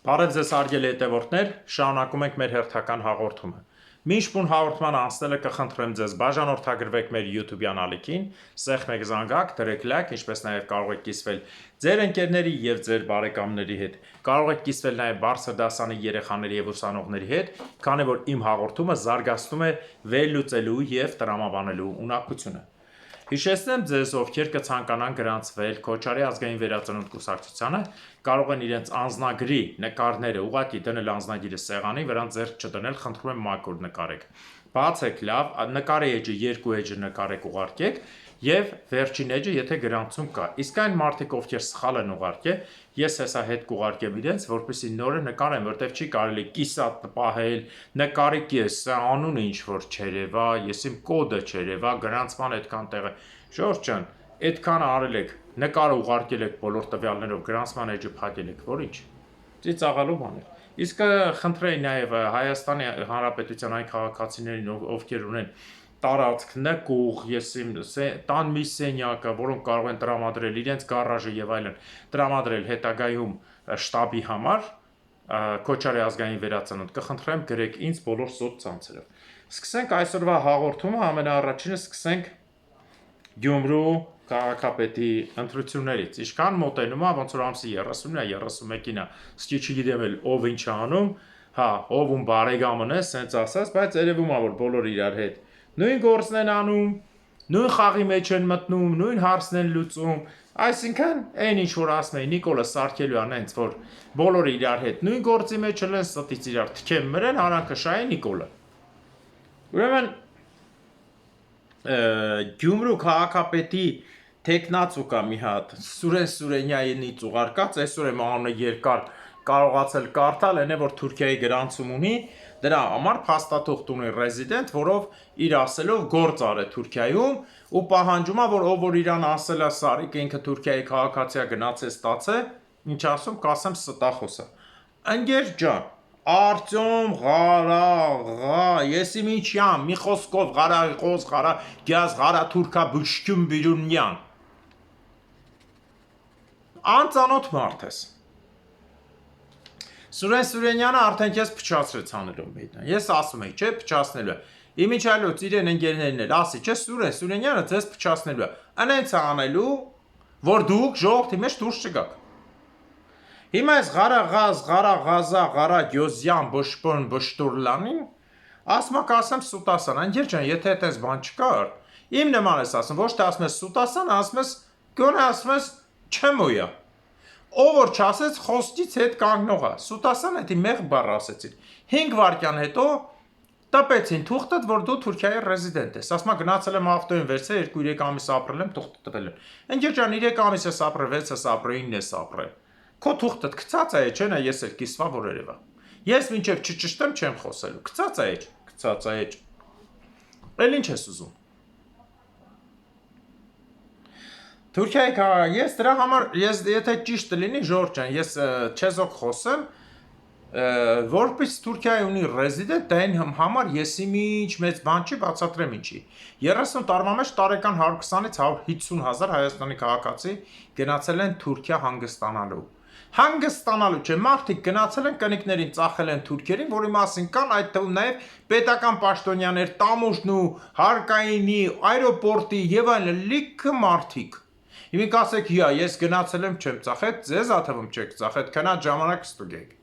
Բարև ձեզ հարգելի հետևորդներ, շարունակում ենք մեր հերթական հաղորդումը։ Մինչ բուն հաղորդման անցնելը կխնդրեմ ձեզ բաժանորդագրվեք մեր YouTube-յան ալիքին, սեղմ եք զանգակ, դրեք լայք, ինչպես նաև կարող եք կիսվել ձեր ընկերների եւ ձեր բարեկամների հետ։ Կարող եք կիսվել նաև բարձր դասանի երեխաների եւ ուսանողների հետ, քանի որ իմ հաղորդումը զարգացնում է վերլուծելու եւ տրամաբանելու ունակությունը։ Հիշեցնեմ ձեզ, ովքեր կցանկանան գրանցվել Քոչարի ազգային վերածնունդ կուսակցությանը, կարող են իրենց անձնագրի նկարները ուղղակի դնել անձնագիրը սեղանի վրա, ձեռք չդնել, խնդրում եմ մաքուր նկարեք։ Բացեք լավ, նկարի էջը երկու էջը նկարեք ուղարկեք եւ վերջին էջը եթե գրանցում կա։ Իսկ այն մարդիկ, ովքեր սխալ են ուղարկել, ես հեսա հետ կուղարկեմ իրենց, որպեսզի նորը նկարեմ, որտեվ չի կարելի կիսատ պահել, նկարի կես, սա անունը ինչ որ չերևա, ես իմ կոդը չերևա, գրանցման այդքան տեղ է։ Ժորժ ջան, այդքան արել եք, նկարը ուղարկել եք բոլոր տվյալներով, գրանցման էջը փակել եք, որ ինչ։ Ծիծաղալու բան է։ Իսկ խնդրեի նաև Հայաստանի Հանրապետության այն քաղաքացիներին, ովքեր ունեն տարածք, նկուղ, ես իմ տան մի սենյակը, որոնք կարող են տրամադրել իրենց գարաժը եւ այլն, տրամադրել հետագայում շտաբի համար, Քոչարի ազգային վերածնունդ, կխնդրեմ գրեք ինձ բոլոր սոցցանցերով։ Սկսենք այսօրվա հաղորդումը, ամենաառաջինը սկսենք Գյումրու քաղաքապետի ընտրություններից։ Ինչքան մոտենում է, ոնց որ ամսի 30-ն է, 31-ին է, սկի չգիտեմ էլ ով ինչ է անում, հա, ով ում բարեկամն է, սենց ասած, բայց երևում է որ բոլոր իրար հետ նույն գործն են անում, նույն խաղի մեջ են մտնում, նույն հարցն են լուծում, այսինքն այն ինչ որ ասում է Նիկոլը Սարգսյանն հենց որ բոլորը իրար հետ նույն գործի մեջ են, ստից իրար թքեմ մրեն, հանանքը շահի Նիկոլը։ Ուրեմն Գյումրու քաղաքապետի տեխնացու կա մի հատ Սուրեն Սուրենյանից ուղարկած, այսօր եմ անունը երկար կարողացել կարդալ, այն է որ Թուրքիայի գրանցում ունի, դրա համար փաստաթուղթ ունի ռեզիդենտ, որով իր ասելով գործ արե Թուրքիայում ու պահանջում է, որ ով որ իրան ասել է Սարիկը ինքը Թուրքիայի քաղաքացիա գնացե ստացե, ինչ ասում, կասեմ ստախոսը։ Ընկեր ջան, Արտյոմ Ղարաղա, ես իմ ինչ եմ, մի խոսքով Ղարախոս, Ղարա գյազ Ղարա թուրքա բուշկյուն բիրունյան։ Անծանոթ մարդ ես։ Սուրեն Սուրենյանը արդեն քեզ փչացրեց հանելով մեդան։ Ես ասում եի, չէ, փչացնելու է։ Իմիջայլոց իրեն ընկերներն էլ ասի, չէ, Սուրեն Սուրենյանը ձեզ փչացնելու է։ Անենց է անելու, որ դուք ժողովրդի մեջ դուրս չգաք։ Հիմա այս Ղարաղազ, Ղարաղազա, Ղարագյոզյան, Բշպոն, Բշտուրլանին, ասում կասեմ Սուտասան, ընկեր ջան, եթե այդպես բան չկար, իմ նման ես ասում, ոչ թե ասում ես Սուտասան, ասում ես, գոնե ասում ես Չեմոյա։ Ով որ չասեց խոսքից հետ կանգնող է։ Սուտասան էդի մեղ բառ ասեցին։ 5 վայրկյան հետո տպեցին թուղթդ, որ դու Թուրքիայի ռեզիդենտ ես։ Ասма գնացել եմ ավտոյին վերցել 2-3 ամիս ապրել եմ, թուղթ տվել եմ։ Ընկեր ջան, 3 ամիս ես ապրել, 6 ես ապրել, 9 ես ապրել։ Քո թուղթդ գցած է, չէ՞ նա ես էլ կիսվա որ երևա։ Ես մինչև չճշտեմ չեմ խոսելու։ Գցած է, գցած է։ Էլ ինչ ես ուզում։ Թուրքիայի ես դրա համար ես եթե ճիշտ լինի Ժորժ ջան, ես չեզոք խոսեմ, որպես Թուրքիայի ունի ռեզիդենտ, դա այն համար ես ինչ մեծ բան չի բացատրեմ ինչի։ 30 տարվա մեջ տարեկան 120-ից 150 հազար Հայաստանի քաղաքացի գնացել են Թուրքիա հանգստանալու։ Հանգստանալու չէ, մարդիկ գնացել են կնիկներին ծախել են թուրքերին, որի մասին կան այդ թվում նաև պետական պաշտոնյաներ, տամուժն ու հարկայինի, այրոպորտի եւ այլն լիքը մարդիկ։ Հիմա կասեք, հա, ես գնացել եմ չեմ ծախել, ձեզ աթվում չեք ծախել, քնած ժամանակ ստուգեք։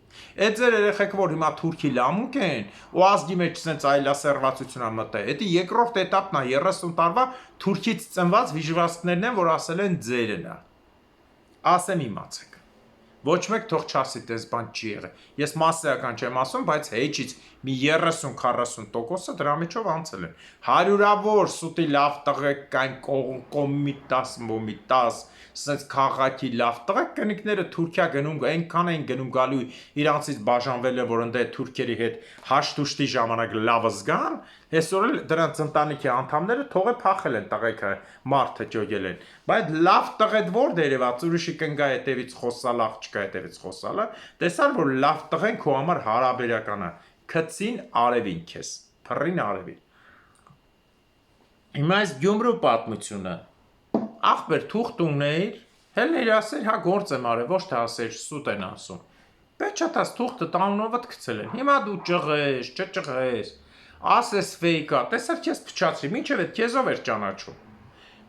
Այդ ձեր երեխեքը որ հիմա Թուրքի լամուկ են ու ազգի մեջ sense այլասերվածություն ա մտել։ Դա երկրորդ էտապն է 30 տարվա Թուրքից ծնված վիժվաստներն են, որ ասել են ձերն է։ Ասեմ իմացեք։ Ոչ մեկ թող չասի դες բան չի եղել։ Ես մասսայական չեմ ասում, բայց հեչից մի 30-40%-ը դրա միջով անցել են։ Հարյուրավոր սուտի լավ տղեկ կային կոմիտաս, մոմիտաս, սենց քաղաքի լավ տղեկ կնիկները Թուրքիա գնում, այնքան են գնում գալու իրանցից բաժանվել են, որ ընդ թուրքերի հետ հաշտուշտի ժամանակ լավը զգան, այսօր էլ դրանց ընտանիքի անդամները թողե փախել են տղեկը, մարդը ճոգել են։ Բայց լավ տղեդ որ դերևաց ուրիշի կնգա հետևից խոսալ, աղջկա հետևից խոսալը, տեսար որ լավ տղեն քո համար հարաբերական է։ Քցին արևին քեզ, փռին արևին։ Հիմա այս Գյումրու պատմությունը ախպեր թուղթ ունեիր, հել էր ասել, հա գործ եմ արել, ոչ թե ասել սուտ են ասում։ Պեչատած թուղթը տանունովդ գցել են։ Հիմա դու ճղես, չճղես, ասես ֆեյքա, տեսար քեզ փչացրի, մինչև այդ քեզով էր ճանաչում։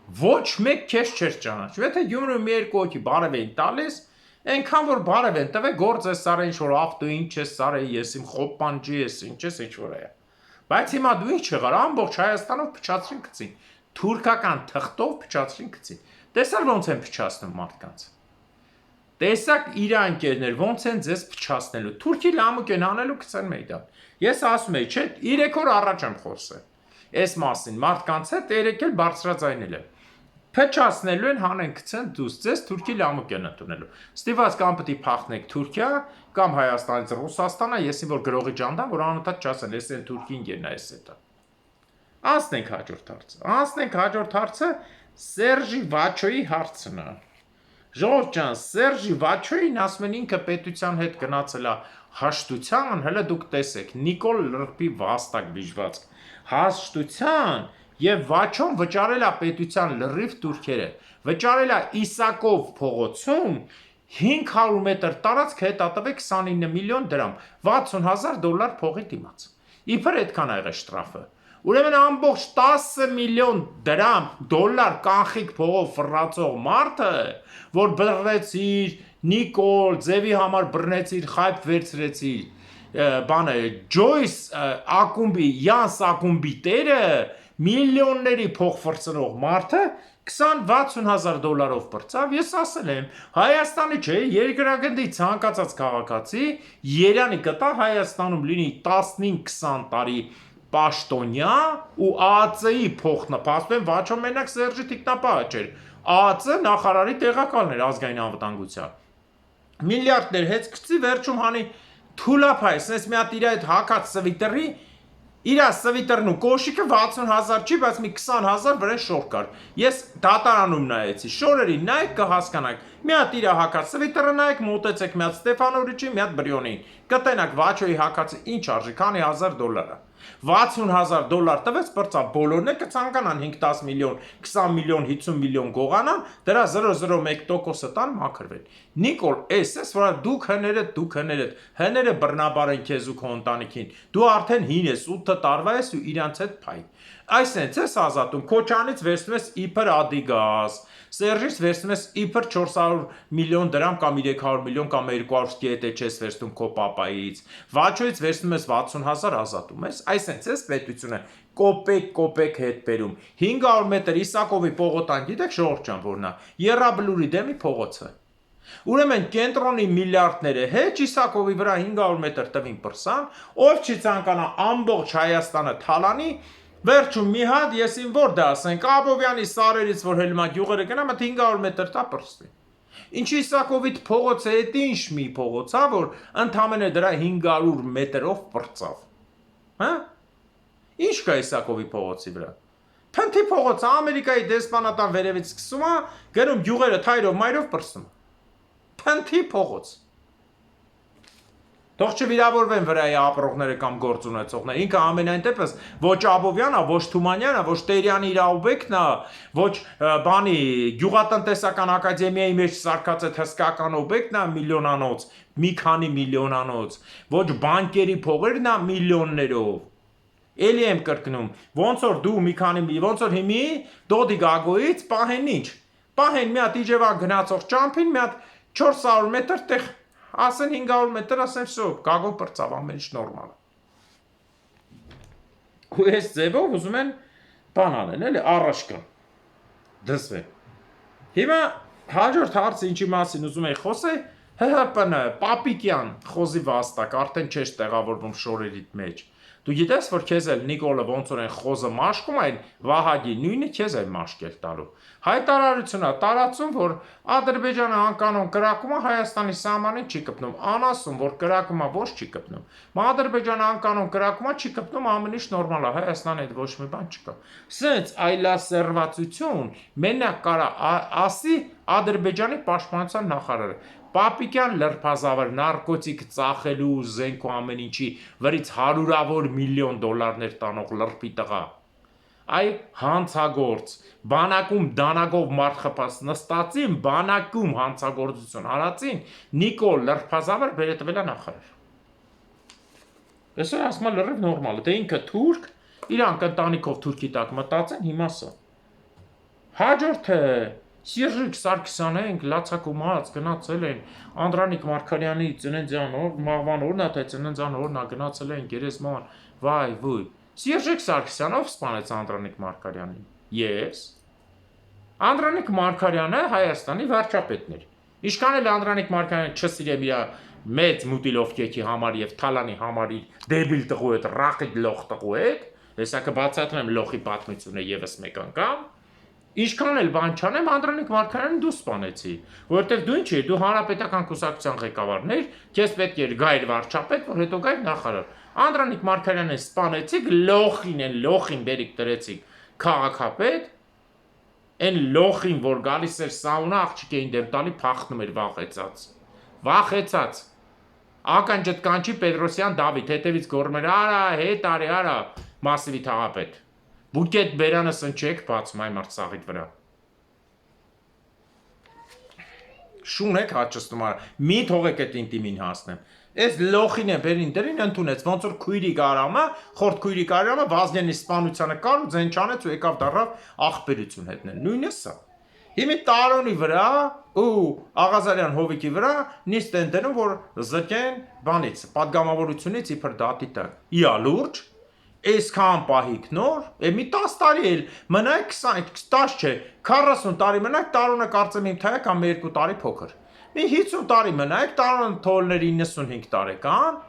Ոչ մեկ քեզ չէր ճանաչում։ Եթե Գյումրիում մի երկու հոգի բարև էին տալիս, այնքան որ բարև են տվել, գործ է սարը ինչ որ ավտո ինչ է սարը, ես իմ խոպանջի ես, ինչ ես ինչ որ է։ Բայց հիմա դու ինչ եղար, ամբողջ Հայաստանով փչացրին գցին։ Թուրքական թղթով փչացրին գցին։ Տեսար ոնց են փչացնում մարդկանց։ Տեսակ իր անկերներ ոնց են ձեզ փչացնելու։ Թուրքի լամուկ են անելու գցեն մեյդան։ Ես ասում եի, չէ, 3 օր առաջ եմ խոսել։ Այս մասին մարդկանց հետ 3 էլ բարձրաձայնել եմ։ Փչացնելու են հանեն գցեն դուս ձեզ Թուրքի լամուկ են ընդունելու։ Ստիված կամ պետք է փախնեք Թուրքիա կամ Հայաստանից Ռուսաստանա, եսի որ գրողի ջանդան, որ անընդհատ չասեն, ես են Թուրքին գերնա էս էտա։ Անցնենք հաջորդ հարցը։ Անցնենք հաջորդ հարցը Սերժի Վաչոյի հարցն է։ Ժողովուրդ ջան, Սերժի Վաչոյին ասում են ինքը պետության հետ գնացել է հաշտության, հələ դուք տեսեք, Նիկոլ Լրպի վաստակ բիժված հաշտության եւ Վաչոն վճարել է պետության լրիվ турքերը, վճարել է Իսակով փողոցում 500 մետր տարածք հետատվեք 29 միլիոն դրամ, $60,000 փողի դիմաց։ Իբր այդքան ա եղել շտրաֆը։ Ուրեմն ամբողջ 10 միլիոն դոլար կանխիկ փողով ֆռացող մարդը, որ բռնեցիր, Նիկոլ, ձևի համար բռնեցիր, խայբ վերցրեցիր, բանը Ջոյս ակումբի, Յանս ակումբի տերը, միլիոնների փող ֆրծնող մարդը 20-60,000 բրծավ, ես ասել եմ, Հայաստանի չէ, երկրագնդի ցանկացած քաղաքացի Երանի կտա Հայաստանում լինի 15-20 տարի պաշտոնյա ու ԱԱՑ-ի փող նպաստեն, Վաչոն մենակ Սերժի թիկնապահը չէր, ԱԱՑ նախարարի տեղակալն էր ազգային անվտանգության։ Միլիարդներ հետ գցի վերջում հանի թուլափայ, ասես մի հատ իր այդ հակած սվիտերի իր սվիտերն ու կոշիկը 60,000 չի, բայց մի 20,000 վրան շոր կար։ Ես դատարանում նայեցի, շորերին նայեք կհասկանաք։ Մի հատ իր հակած սվիտերը նայեք, մոտեցեք մի հատ Ստեփանովիչի, մի հատ Բրյոնին։ Կտենակ Վաչոյի հակածը ինչ արժի, քանի $1,000 է։ $60,000 տվեց բրծա բոլորն է կցանկանան 5-10 միլիոն, 20 միլիոն, 50 միլիոն գողանան, դրա 0,01% տան մաքրվեն։ Նիկոլ, էս որ դուք հները բռնաբար են քեզ ու քո ընտանիքին։ Դու արդեն հին ես, 8 տարվա ես ու իրանց հետ փայ։ Այսենց ես ազատում, Քոչանից վերցնում ես իբր Ադիգազ, Սերժից վերցնում ես իբր 400 միլիոն դրամ կամ 300 միլիոն կամ 200 կետե չես վերցնում քո պապայից, Վաչոյից վերցնում ես 60,000 ազատում ես, այսենց ես պետությունը կոպեկ հետ բերում, 500 մետր Իսակովի պողոտան գիտեք ժողովուրդ ջան որն է, Եռաբլուրի դեմի փողոցը։ Ուրեմն կենտրոնի միլիարդները հետ Իսակովի վրա 500 մետր տվին պրսան, ով չի ցանկանա ամբողջ Հայաստանը թալանի, վերջում մի հատ եսին որ դա ասենք Աբովյանի սարերից որ հելմա գյուղերը գնամ 500 մետր տա պրսվի։ Ինչի Իսակովիդ փողոցը է ինչ մի փողոց է որ ընդամենը դրա 500 մետրով պրծավ։ Հա? Ինչ կա Իսակովի փողոցի վրա։ Փնթի փողոցը Ամերիկայի դեսպանատան վերևից սկսում է, գնում գյուղերը թայրով մայրով պրսում։ Փնթի փողոց։ Թող չվիրավորվեն վրայի ապրողները կամ գործ ունեցողները։ Ինքը ամենայն դեպս ոչ Աբովյանա, ոչ Թումանյանա, ոչ Տերյանի իրավաբեկն է, ոչ բանի գյուղատնտեսական ակադեմիայի մեջ սարքած այդ հսկական օբյեկտն է միլիոնանոց, մի քանի միլիոնանոց, ոչ բանկերի փողերն է միլիոններով։ Էլի եմ կրկնում, ոնց որ դու մի քանի ոնց որ հիմի Դոդի Գագոյից պահեն ինչ։ Պահեն մի հատ Իջևան գնացող ճամփին մի հատ 400 մետր տեղ ասեն 500 մետր, ասեն վсё, գագով պրծավ, ամեն ինչ նորմալ է։ Ու այս ձևով ուզում են բան անեն, էլի առաջ կան։ Դասվեն։ Հիմա հաջորդ հարցը ինչի մասին ուզում եմ խոսել, ՀՀՊՆ, Պապիկյան, խոզի վաստակ, արդեն չես տեղավորվում շորերիդ մեջ։ Դու գիտես, որ քեզ էլ Նիկոլը ոնց որ են խոզը մաշկում այն Վահագի նույնը քեզ էլ մաշկել տալու։ Հայտարարություն է տարածում, որ Ադրբեջանը անկանոն կրակումը Հայաստանի սահմանին չի կպնում, անասում, որ կրակումը ոչ չի կպնում։ Ադրբեջանը անկանոն կրակումը չի կպնում, ամեն ինչ նորմալ է, Հայաստանի հետ ոչ մի բան չկա։ Սենց այլասերվածություն մենակ կարա ասի Ադրբեջանի պաշտպանության նախարարը։ Պապիկյան լրբազավր նարկոտիկ ծախելու զենք ու ամեն ինչի վրից հարյուրավոր միլիոն դոլարներ տանող լրբի տղա։ այ հանցագործ, բանակում դանակով մարդ խփած նստածին, բանակում հանցագործություն արածին Նիկոլ Լրբազավը վերետվել է նախարար։ Այսօր ասում է լրիվ նորմալ է, դե ինքը թուրք, իրանք ընտանիքով թուրքի տակ մտածեն, հիմա սա։ Հաջորդը Սերժիկ Սարգսյանենք լացակումած գնացել են Անդրանիկ Մարգարյանի ծննդյան օր, մահվան օրն է, թե ծննդյան օրն է գնացել են գերեզման, վայ, վույ։ Սերժիկ Սարգսյանով սպանեց Անդրանիկ Մարգարյանին։ Ես։ Անդրանիկ Մարգարյանը Հայաստանի վարչապետն էր։ Ինչքան էլ Անդրանիկ Մարգարյանը չսիրեմ իր մեծ մուտիլովկեքի համար եւ Թալանի համար իր դեբիլ տղու հետ, ռախիտ լոխ տղու հետ, հեսա կբացատրեմ լոխի պատմությունը եւս մեկ անգամ։ Ինչքան էլ բան չանեմ, Անդրանիկ Մարգարյանին դու սպանեցի, որովհետև դու ինչ ես, դու հանրապետական կուսակցության ղեկավարն ես, քեզ պետք էր գայր վարչապետ, որ հետո գայր նախարար։ Անդրանիկ Մարգարյանին սպանեցիք, լոխին բերիք դրեցիք քաղաքապետ, այն լոխին, որ գալիս էր սաունա աղջիկային դեմ տալի փախնում էր վախեցած։ Ականջդ կանչի Պետրոսյան Դավիթ, հետևից գոռում էր, արա, հետ արի, արա, մասիվի թաղապետ։ Բուկետ բերանը սնչեք բացում այ Մարտսաղիդ վրա։ Շուն եք հաճստում արա, մի թողեք այդ ինտիմին հասնեմ։ Այս լոխին է բերին դրին ընդունեց, ոնց որ քույրիկ արամը, խորտ քույրիկ արամը Վազգենի սպանությանը կար ու ձեն չանեց ու եկավ դառավ աղբերություն հետնել։ Նույնը սա։ Հիմի Տարոնի վրա ու Աղազարյան Հովիկի վրա նիստ են դնում, որ զրկեն բանից, պատգամավորությունից իբր դատի տակ։ Իա լուրջ, այսքան պահիկ նոր, մի 10 տարի էլ մնայք 10 չէ, 40 տարի մնայք, Տարոնը կարծեմ իմ թայա կամ 2 տարի փոքր։ Մի 50 տարի մնայք, Տարոնը թողներ 95 տարեկան,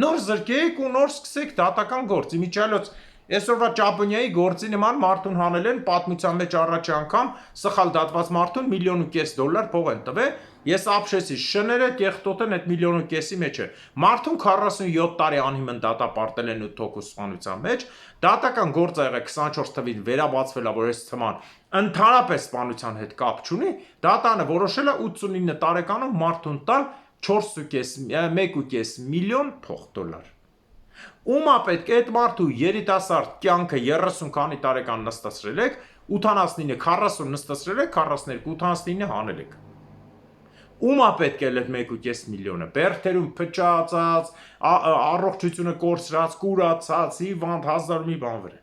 նոր զրկեք ու նոր սկսեք դատական գործ։ Իմիջիալոց այսօրվա Ճապոնիայի գործի նման մարդուն հանել են պատմության մեջ առաջի անգամ սխալ դատված մարդուն $1.5 միլիոն փող են տվել։ Ես ապշեցի շները կեղտոտեն այդ $1.5 միլիոնի մեջը։ Մարդուն 47 տարի անհիմն դատապարտել են 8 հոգու սպանության մեջ։ Դատական գործը եղել 24 թվին վերաբացվել է, որ այս թման ընդհանրապես սպանության հետ կապ չունի։ Դատանը որոշել է 89 տարեկանում մարդուն տալ 1.5 միլիոն $։ Ումա պետք է այդ մարդու երիտասարդ կյանքը 30 քանի տարեկան նստացրել եք, 89 40 նստացրել եք, 42 89 հանել եք։ Ումա պետք է այդ 1.5 միլիոնը բերթերում փչացած, առողջությունը կորցրած, կուրացած, հիվանդ, հազար մի բան վրա։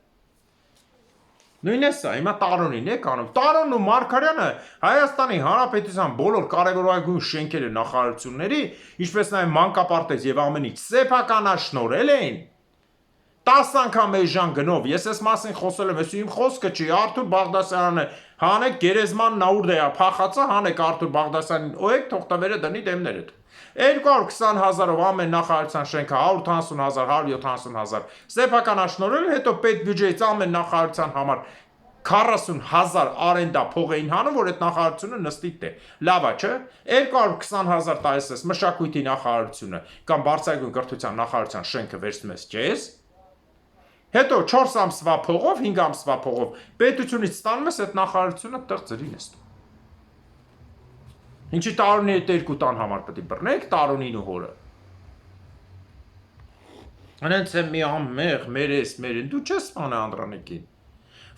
Նույնն է սա, հիմա Տարոնին եք անում։ Տարոնն ու Մարգարյանը Հայաստանի Հանրապետության բոլոր կարևորագույն շենքերը նախարարությունների, ինչպես նաև մանկապարտեզ եւ ամեն ինչ սեփականաշնորհել են 10 անգամ էժան գնով, ես այս մասին խոսել եմ, ես իմ խոսքը չի, Արթուր Բաղդասարյանը հանեք գերեզման նաուրդեա փախածը, հանեք Արթուր Բաղդասարյանին, օեք թողտավերը դնի դեմներդ։ 220,000-ով ամեն նախարարության շենքը 180,000, 170,000 սեփականաշնորհել, հետո պետբյուջեից ամեն նախարարության համար 40,000 արենդա փող էին հանում, որ այդ նախարարությունը նստի տե։ Լավ է, չէ՞։ 220,000 տալիս ես մշակույթի նախարարությունը կամ բարձրագույն կրթության նախարարության շենքը վերցնում ես ջես։ Հետո 4 ամսվա փողով, 5 ամսվա փողով պետությունից ստանում ես այդ նախարարությունը տեղ ծրին ես։ Ինչի Տարոնի հետ 2 տան համար պետք է բռնեք Տարոնին ու հորը։ Անենց է մի ամեղ մերեն, դու չես սպանել Անդրանիկին։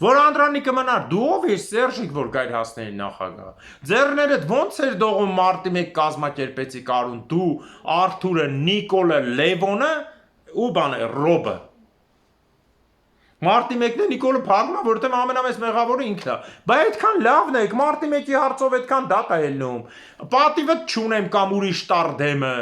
Որ Անդրանիկը մնար, դու ով ես Սերժիկ, որ գայր հասնեի նախագահ։ Ձեռներդ ոնց էր դողում մարտի 1 կազմակերպեցի կարուն, դու, Արթուրը, Նիկոլը, Լևոնը ու բանը Ռոբը։ Մարտի 1-ն է Նիկոլը փակում է, որովհետև ամենամեծ մեղավորը ինքն է։ Բայց այդքան լավն է, մարտի 1-ի հարցով այդքան դատ է ելնում։ Պատիվը չունեմ կամ ուրիշ տար դեմը։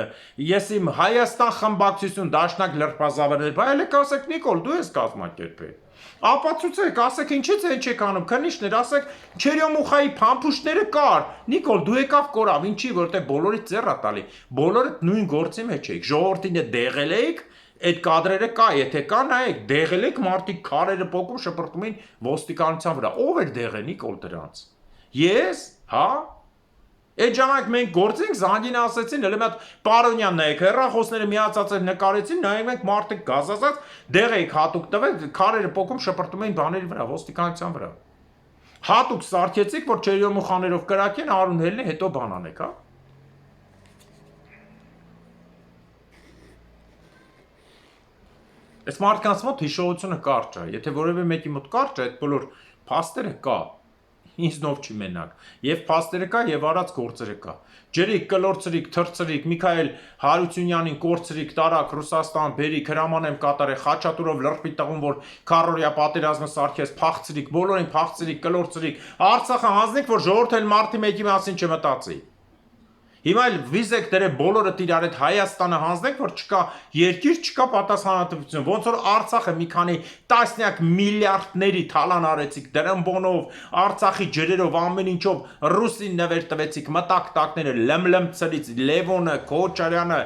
Ես իմ Հայաստան խմբակցություն դաշնակ Լրբազավերներ, բայց ելեք ասեք Նիկոլ, դու ես կազմակերպել։ Ապացուցեք, ասեք ինչից են չեք անում, քնիշներ, ասեք Չերյոմուխայի փամփուշտները կար։ Նիկոլ, դու եկավ կորավ, ինչի, որովհետև բոլորից ծեռ է տալի։ Բոլորը նույն գործի մեջ եք։ Ժողովրդին դեղել եք, այդ կադրերը կա, եթե կա, նայեք, դեղել եք մարդիկ քարերը պոկում շպրտում էին ոստիկանության վրա։ Ով էր դեղել Նիկոլ դրանց։ Ես, հա։ Այդ ժամանակ մենք գործենք, զանգին ասեցին, հələ մի հատ Պարոնյան նայեք, հեռախոսները միացած էր նկարեցին, նայեք մենք մարդիկ գազազած, դեղ եք հատուկ տվել, քարերը պոկում շպրտում էին բաների վրա, ոստիկանության վրա։ Հատուկ սարքեցիք, որ Չերյոմուխաներով կրակեն, արուն հելնի, հետո բան անեք, հա։ Այս մարդկանց մոտ հիշողությունը կարճ է, եթե որևէ մեկի մոտ կարճ է, այդ բոլոր փաստերը կա, ինձ նով չի մենակ, եւ փաստերը կա եւ արած գործերը կա, ջրիկ, կլորցրիկ, թրծրիկ, Միքայել Հարությունյանին կորցրիկ, տարակ, Ռուսաստան, բերիկ, հրամանեմ կատարե, Խաչատուրով լրբի տղուն, որ քարորիա պատերազմը սարքես, փախցրիկ, բոլորին փախցրիկ, կլորցրիկ, Արցախը հանձնիկ, որ ժողովուրդը մարտի մեկի մասին չմտածի։ Հիմա էլ վիզեք դրե բոլորը իրար հետ Հայաստանը հանձնեք, որ չկա երկիր, չկա պատասխանատվություն։ Ոնց որ Արցախը մի քանի տասնյակ միլիարդների թալան արեցիք դրամբոնով, Արցախի ջրերով, ամեն ինչով ռուսին նվեր տվեցիք, մտակ-տակները լմլմցրից, Լևոնը, Քոչարյանը,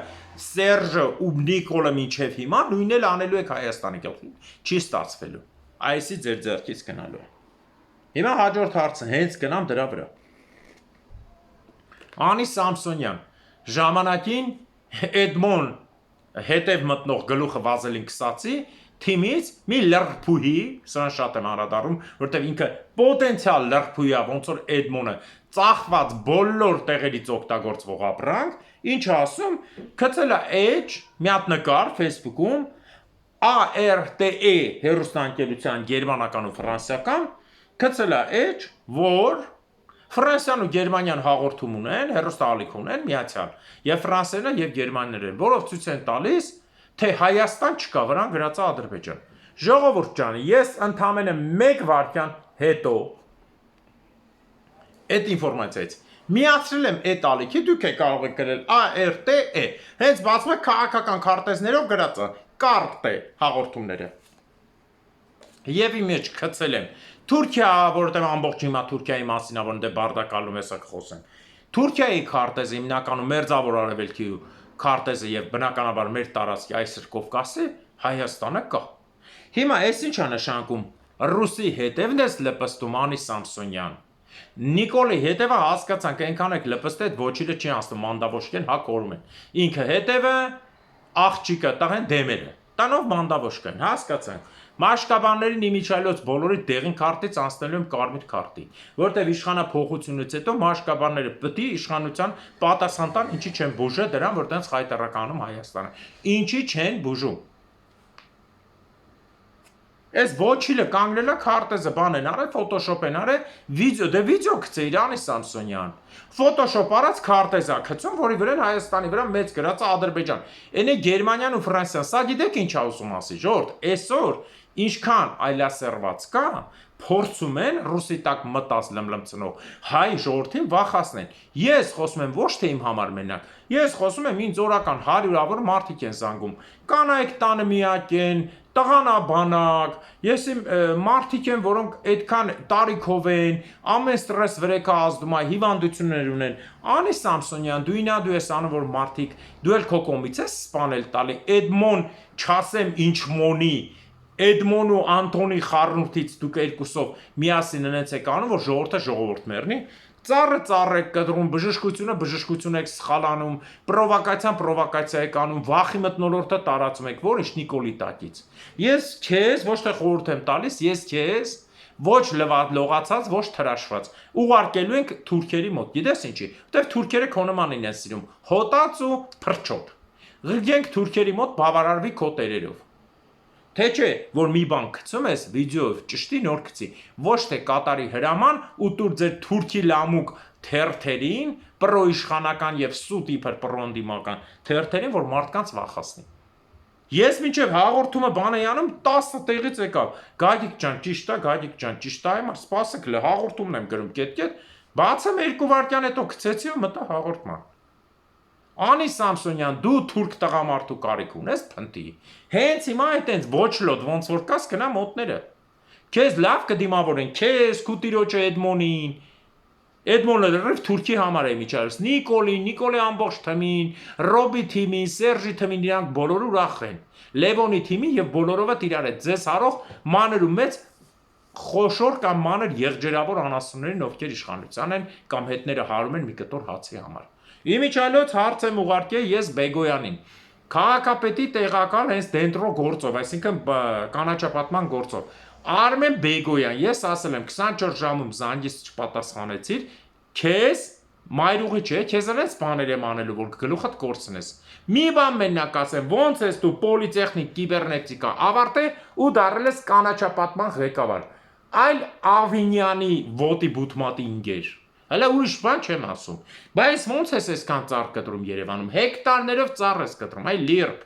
Սերժը ու Նիկոլը մինչև հիմա նույնն էլ անելու եք Հայաստանի գլխին։ Չի ստացվելու։ Այսի ձեր ձեռքից գնալու է։ Հիմա հաջորդ հարցը հենց գնամ դրա վրա։ Անի Սամսոնյան, ժամանակին Էդմոն հետև մտնող գլուխը վազելին կսացի, թիմից մի լրբուհի, սրան շատ եմ անդրադառնում, որտեղ ինքը պոտենցիալ լրբուհի է, ոնց որ Էդմոնը ծախված բոլոր տեղերից օգտագործվող ապրանք, ինչ ասում, գցել է Edge, մի հատ նկար Facebook-ում, ARTE հեռուստաընկերության գերմանական ու ֆրանսիական, գցել է Edge, որ Ֆրանսիան ու Գերմանիան հաղորդում ունեն, հեռուստաալիք ունեն միացյալ, եւ ֆրանսերենը եւ գերմաներեն, որով ցույց են տալիս, թե Հայաստան չկա, վրան գրած է Ադրբեջան։ Ժողովուրդ ջան, ես ընդամենը 1 վայրկյան հետո այդ ինֆորմացիայից միացրել եմ այդ ալիքի, դուք եք կարող եք գրել ARTE, հենց բացում է քաղաքական քարտեզներով գրած է, կարտե հաղորդումները։ Եվ իմ մեջ գցել եմ Թուրքիա, որովհետև ամբողջ հիմա Թուրքիայի մասին, որոնց բարդակալում ես խոսեմ։ Թուրքիայի քարտեզը հիմնականում մերձավոր արևելքի քարտեզը եւ բնականաբար մեր տարածքի այսր Կովկասի Հայաստանը կա։ Հիմա այս ինչ է նշանակում։ Ռուսի հետևն ես լպստում Անի Սամսոնյան։ Նիկոլի հետևը հասկացանք, այնքան եք լպստել, ոչինչ չի անցնում, մանդավոշկեն հա կորում են։ Ինքը հետևը աղջիկը, տղեն դեմերը։ Տանով մանդավոշկեն, հասկացանք։ Մաշկաբաններին իմիջայլոց բոլորի դեղին քարտից անցնելու եմ կարմիր քարտի, որտեղ իշխանափոխությունից հետո մաշկաբանները պետք է իշխանության պատասխան տան, ինչի չեն բուժել դրան, որ տենց խայտարականում Հայաստանը։ Ինչի չեն բուժում։ Այս ոչիլը կանգնել է քարտեզը բան են արել, Photoshop են արել, վիդեո գցե Իրանի Սամսոնյան։ Photoshop արած քարտեզ է գցում, որի վրա Հայաստանի վրա մեծ գրած է Ադրբեջան։ Էնե Գերմանիան ու Ֆրանսիան, սա գիտեք ինչ է ուզում ասի, ժողովուրդ, այսօր ինչքան այլասերված կա, փորձում են ռուսի տակ մտած լմլմցնող հայ ժողովրդին վախացնեն։ Ես խոսում եմ ոչ թե իմ համար մենակ, ես խոսում եմ ինձ օրական 100-ավոր մարդիկ են զանգում։ Կանայք տանը միակ են, տղանաբանակ, ես իմ մարդիկ են, որոնք այդքան տարիքով են, ամեն ստրես վրեկա ազդում է, հիվանդություններ ունեն։ Անի Սամսոնյան, դու ինա դու ես անում, որ մարդիկ, դու էլ քո կողմից ես սպանել տալի, Էդմոն, չասեմ ինչ մոնի, Էդմոն ու Անտոնի խառնուրդից դուք երկուսով միասին ընենց եք անում, որ ժողովուրդը ժողովուրդ մեռնի։ Ծառը եք կտրում, բժշկություն եք սխալանում, պրովոկացիա եք անում, վախի մթնոլորտը տարածում եք, որ ինչ Նիկոլի տակից։ Ես քեզ ոչ թե խորհուրդ եմ տալիս, ես քեզ ոչ լողացած, ոչ թրաշված։ Ուղարկելու ենք թուրքերի մոտ։ Գիտես ինչի։ Որտեվ թուրքերը քո նմանին են սիրում, հոտած ու փրչոտ։ Ղրգենք թուրքերի մոտ բավարարվի քո տերերով։ Թե չէ, որ մի բան գցում ես վիդեոյով ճշտի նոր գցի, ոչ թե կատարի հրաման ու տուր ձեր թուրքի լամուկ թերթերին, պրոիշխանական եւ սուտ իբր պրոնդիմական թերթերին, որ մարդկանց վախացնի։ Ես մինչև հաղորդումը բան էի անում 10 տեղից եկավ։ Գագիկ ջան, ճիշտ է, Գագիկ ջան, ճիշտ է, հիմա սպասեք, հաղորդումն եմ գրում կետ-կետ, բացեմ 2 վայրկյան հետո գցեցի ու մտա հաղորդման։ Անի Սամսոնյան, դու թուրք տղամարդու կարիք ունես փնտի։ Հենց հիմա այտենց ոչլոտ ոնց որ կաս գնա մոտները։ Քեզ լավ կդիմավորեն, քեզ քուտիրոջը Էդմոնին։ Էդմոնը լրիվ թուրքի համար է միջարս։ Նիկոլի ամբողջ թիմին, Ռոբի թիմին, Սերժի թիմին իրանք բոլորը ուրախ են։ Լևոնի թիմին եւ բոլորովը իրար հետ ձեզ հարող մանր ու մեծ խոշոր կամ մանր եղջերավոր անասուններին, ովքեր իշխանության են կամ հետները հարում են մի կտոր հացի համար։ Իմիջայլոց հարց եմ ուղարկել ես Բեգոյանին, քաղաքապետի տեղակալ հենց դենտրո գործով, այսինքն կանաչապատման գործով։ Արմեն Բեգոյան, ես ասել եմ 24 ժամում զանգից չպատասխանեցիր, քեզ մայրուղի չէ, քեզ այնպես բաներ եմ անելու, որ գլուխդ կորցնես։ Մի բան մենակ ասեմ, ոնց ես դու պոլիտեխնիկ կիբերնետիկա ավարտել ու դառել ես կանաչապատման ղեկավար։ Այլ Ավինյանի ոտի բութմատի ինգեր։ Հələ ուրիշ բան չեմ ասում։ Բայց ոնց ես այսքան ծառ կտրում Երևանում։ Հեկտարներով ծառ ես կտրում, այ լիրբ։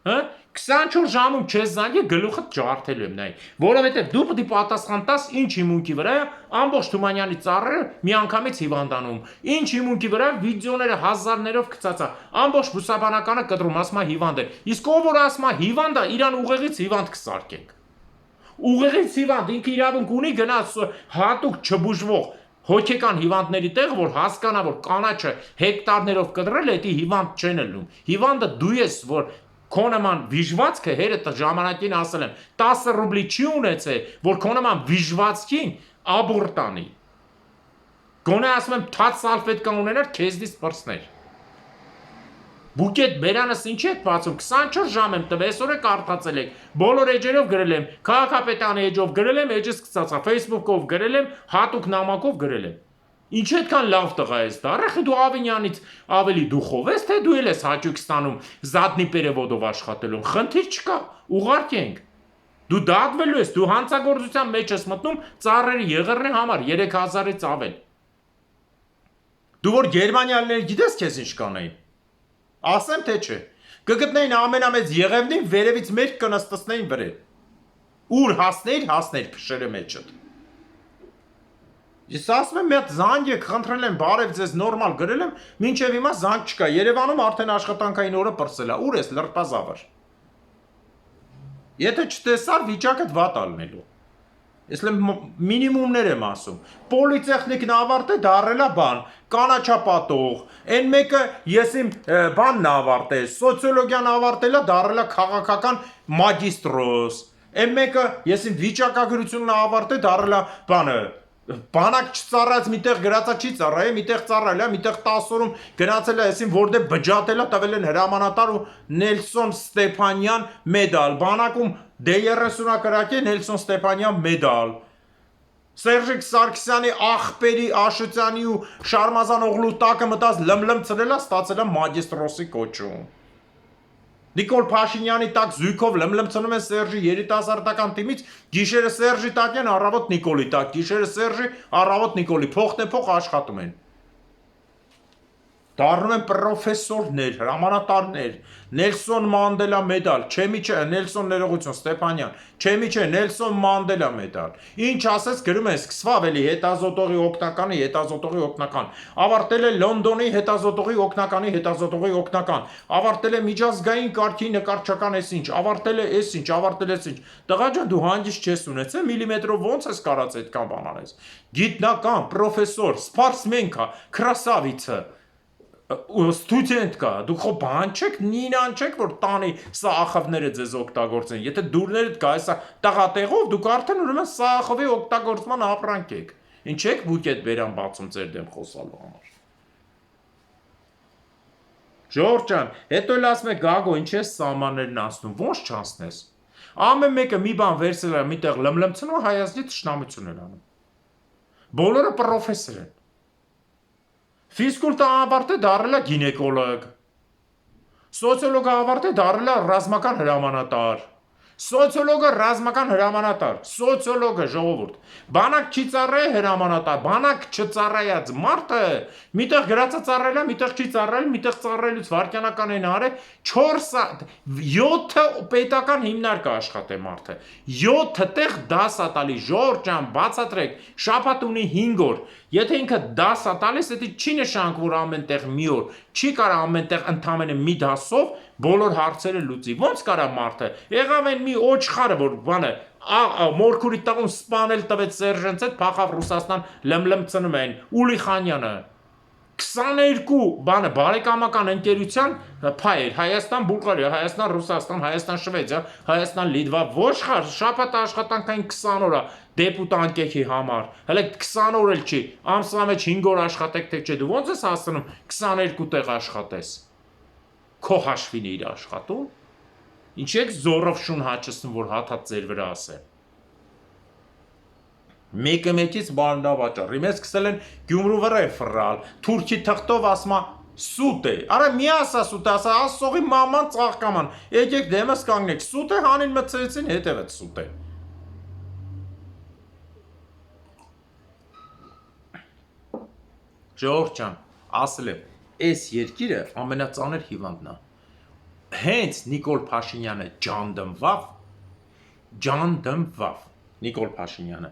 Հա 24 ժամում չես զանգի գլուխդ ջարդելու եմ նայ, որովհետև դու պետք է պատասխան տաս ինչ հիմունքի վրա ամբողջ Թումանյանի ծառերը միանգամից հիվանդանում, ինչ հիմունքի վրա վիդեոները հազարներով գծածա, ամբողջ բուսաբանականը կտրում, ասма հիվանդ է, իսկ ով որ ասма հիվանդ է, իրան ուղեղից հիվանդ կսարքենք, ուղեղից հիվանդ, ինքը իրավունք ունի գնաց հատուկ չբուժվող հոգեկան հիվանդների տեղ, որ հասկանա, որ կանաչը հեկտարներով կտրել է, դա հիվանդ չեն ելնում, հիվանդը դու ես, որ քո նման վիժվածքը հերդ ժամանակին ասել եմ 10 ռուբլի չի ունեցել, որ քո նման վիժվածքին աբորտ անի։ Գոնե ասում եմ թաց սալֆետկա ունենար քեզնից պրսներ։ Բուկետ Բերանս ինչի եք բացում 24 ժամ եմ տվել, այսօր եք արտացել եք, բոլոր էջերով գրել եմ, քաղաքապետանի էջով գրել եմ, էջս գծածա, Facebook-ով գրել եմ, հատուկ նամակով գրել եմ։ Ինչ այդքան լավ տղա ես դա, արախի դու Ավինյանից ավելի դուխով ես, թե դու ես հաճույք ստանում զատնի պերևոդով աշխատելու, խնդիր չկա, ուղարկենք։ Դու դատվելու ես, դու հանցագործության մեջ ես մտնում ծառերի եղեռնի համար 3000-ից ավել։ Դու որ գերմանիալներ գիտես քեզ ինչ կանեին։ Ասեմ թե չէ։ Կգտնեին ամենամեծ եղևնին վերևից մեկ կնստեցնեին վրե։ Ուր հասներ փշերը մեջդ։ Ես ասում եմ մի հատ զանգ եք, խնդրել եմ, բարև ձեզ նորմալ գրել եմ, մինչև հիմա զանգ չկա։ Երևանում արդեն աշխատանքային օրը պրսել է։ Ուր ես լրտպազավր։ Եթե չտեսար վիճակդ վատ ալնելու։ Ես մինիմումներ եմ ասում։ Պոլիտեխնիկն ավարտել դառել է բան, կանաչապատող, այն մեկը ես իմ բանն ավարտել, սոցիոլոգիան ավարտել է դառել է քաղաքական մագիստրոս։ Այն մեկը ես իմ վիճակագրությունն ավարտել դառել է բանը Բանակ չծառայած միտեղ գրածա չի ծառայել, միտեղ ծառայել է, միտեղ 10 օրում գնացել է, այսին որտեղ բջատել է, տվել են հրամանատար ու Նելսոն Ստեփանյան մեդալ, բանակում D30-ա կրակե Նելսոն Ստեփանյան մեդալ։ Սերժիկ Սարգսյանի աղբերի Աշոտյանի ու Շարմազան Օղլու տակը մտած լմլմցրել է, ստացել է մագիստրոսի կոչում։ Նիկոլ Փաշինյանի տակ զույգով լմլմցնում են Սերժի երիտասարդական թիմից, գիշերը Սերժի տակ են, առավոտ Նիկոլի տակ, գիշերը Սերժի, առավոտ Նիկոլի, փոխ աշխատում են։ Դառնում են պրոֆեսորներ, հրամանատարներ, Նելսոն Մանդելա մեդալ, Չեմիչե, Նելսոն ներողություն, Ստեփանյան, Չեմիչե, Նելսոն Մանդելա մեդալ։ Ինչ ասես գրում են, սկսվա ավելի հետազոտողի օգնական, ավարտել է Լոնդոնի հետազոտողի օգնական, ավարտել է միջազգային կարգի նկարչական էս ինչ, ավարտել է էս ինչ, Տղա ջան, դու հանգիստ չես ունեցել, միլիմետրով ոնց ես կարած այդքան բան անես։ Գիտնական, պրոֆեսոր, սպորտսմեն կա, քրասավիցը ստուդենտ կա, դուք խո բան չեք, նինան չեք, որ տանի սա ախավները ձեզ օգտագործեն, եթե դուրներդ կա այսա տղատեղով, դուք արդեն ուրեմն սա ախավի օգտագործման ապրանք եք, ինչ եք բուկետ բերան բացում ձեր դեմ խոսալու համար։ Ժորժ ջան, հետո էլ ասում եք Գագո, ինչ ես սահմաններն անցնում, ոնց չանցնես։ Ամեն մեկը մի բան վերցել է, միտեղ լմլմցնում, Հայաստանի թշնամություն են անում։ Բոլորը պրոֆեսոր են։ Ֆիզկուլտը ավարտել դառել է գինեկոլոգ, սոցիոլոգը ավարտել դառել է ռազմական հրամանատար, սոցիոլոգը ռազմական հրամանատար, սոցիոլոգը ժողովուրդ, բանակ չի ծառայել հրամանատար, բանակ չծառայած մարդը, միտեղ գրածը ծառայել է, միտեղ չի ծառայել, միտեղ ծառայելուց վարքյանական են արել 7 պետական հիմնարկ աշխատե մարդը, 7 տեղ դաս ա տալի, Ժորժ ջան, բացատրեք, շաբաթ ունի 5 օր, եթե ինքը դաս ա տալիս, դա չի նշանք, որ ամեն տեղ մի օր, չի կարա ամեն տեղ ընդամենը մի դասով բոլոր հարցերը լուծի, ոնց կարա մարդը, եղավ են մի օչխարը, որ բանը, մորքուրի տաղում սպանել տվեց Սերժենց հետ, փախավ Ռուսաստան լմլմցնում են, Ուլիխանյանը, 22 բանը բարեկամական ընկերության փայեր, Հայաստան, Բուլղարիա, Հայաստան, Ռուսաստան, Հայաստան, Շվեդիա, Հայաստան, Լիտվա, ոչխար, շաբաթ աշխատանքային 20 օր է դեպուտանկեքի համար, հələ 20 օր էլ չի, ամսվա մեջ 5 օր աշխատեք թե չէ, դու ոնց ես հասնում 22 տեղ աշխատես, քո հաշվին իր աշխատում, ինչ եք զորով շուն հաճեցնում, որ հաթած ձեր վրա ասեն, մեկը մեկից բարնդավաճառ, իմեզ սկսել են Գյումրու վրա է ֆռալ, թուրքի թղթով ասմա Սուտ է, արա մի ասա սուտ է, ասա ասողի մաման ծաղկաման, եկեք դեմս կանգնեք, սուտ է հանին մտցրեցին, հետևեց սուտ է։ Ժողովուրդ ջան, ասել եմ, այս երկիրը ամենածանր հիվանդն է։ Հենց Նիկոլ Փաշինյանը ջանդմվավ Նիկոլ Փաշինյանը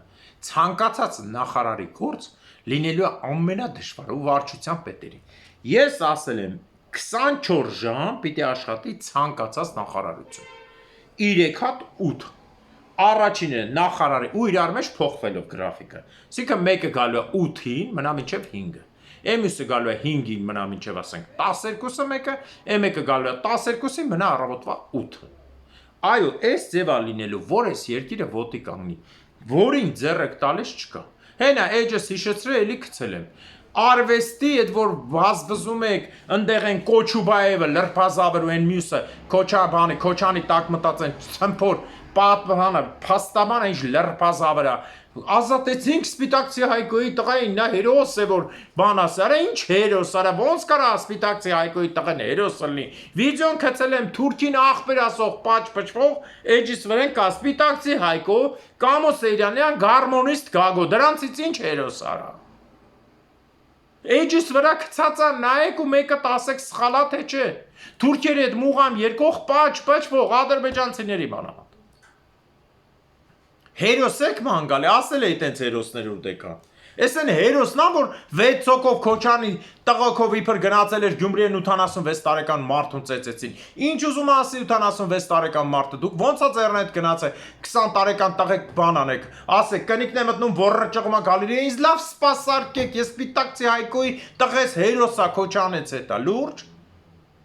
ցանկացած նախարարի գործ լինելու է ամենադժվարը ու վարչության պետերի։ Ես ասել եմ 24 ժամ պիտի աշխատի ցանկացած նախարարություն։ 3 հատ 8 առաջինը նախարարի ու իրար մեջ փոխվելով գրաֆիկը։ Այսինքն մեկը գալու է 8-ին, մնա մինչև 5-ը։ Մյուսը գալու է 5-ին, մնա մինչև ասենք 12-ը մեկը, մեկը գալու է 12-ին, մնա առավոտվա 8-ը։ Այո, այս ձևա լինելու, որ այս երկիրը ոտի կանգնի, որին ձեռք տալիս չկա։ Հենա էջս հիշեցրել էլի գցել եմ։ Արվեստի այդ որ վազվզում եք, ընդեղ են Կոչուբաևը, Լրփազավը ու այն մյուսը, Քոչանի տակ մտած են ցմփոր պատմանը, փաստաբանը ինչ Լրփազավը։ Ազատեցինք Սպիտակցի Հայկոյի տղային, նա հերոս է որ բան ասա, արա ինչ հերոս, արա ոնց կարա Սպիտակցի Հայկոյի տղան հերոս լինի։ Վիդեոն գցել եմ Թուրքին աղբեր ասող պաճ-պճվող, էջից վրան կա Սպիտակցի Հայկո, Կամո Սեյրանյան, գարմոնիստ Գագո, դրանցից ինչ հերոս արա։ Էջից վրա գցած է նայեք ու մեկը տասեք սխալա թե չէ։ Թուրքերի հետ մուղամ երկող պաճ-պճվող ադրբեջանցիների բանա։ Հերոս եք ման գալի, ասել էի տենց հերոսներ ու դեկա։ Էս են հերոսնա, որ 6 ցոկով Քոչանի տղակով իբր գնացել էր Գյումրիեն 86 տարեկան մարդուն ծեծեցին։ Ինչ ուզում ասի 86 տարեկան մարդը, դուք ոնց է ձեռնդ գնացել 20 տարեկան տղեկ բան անեք, ասեք կնիկն է մտնում ոռճղումա գալի, ինձ լավ սպասարկեք, ես Սպիտակցի Հայկոյի տղես հերոսա Քոչանից հետա, լուրջ։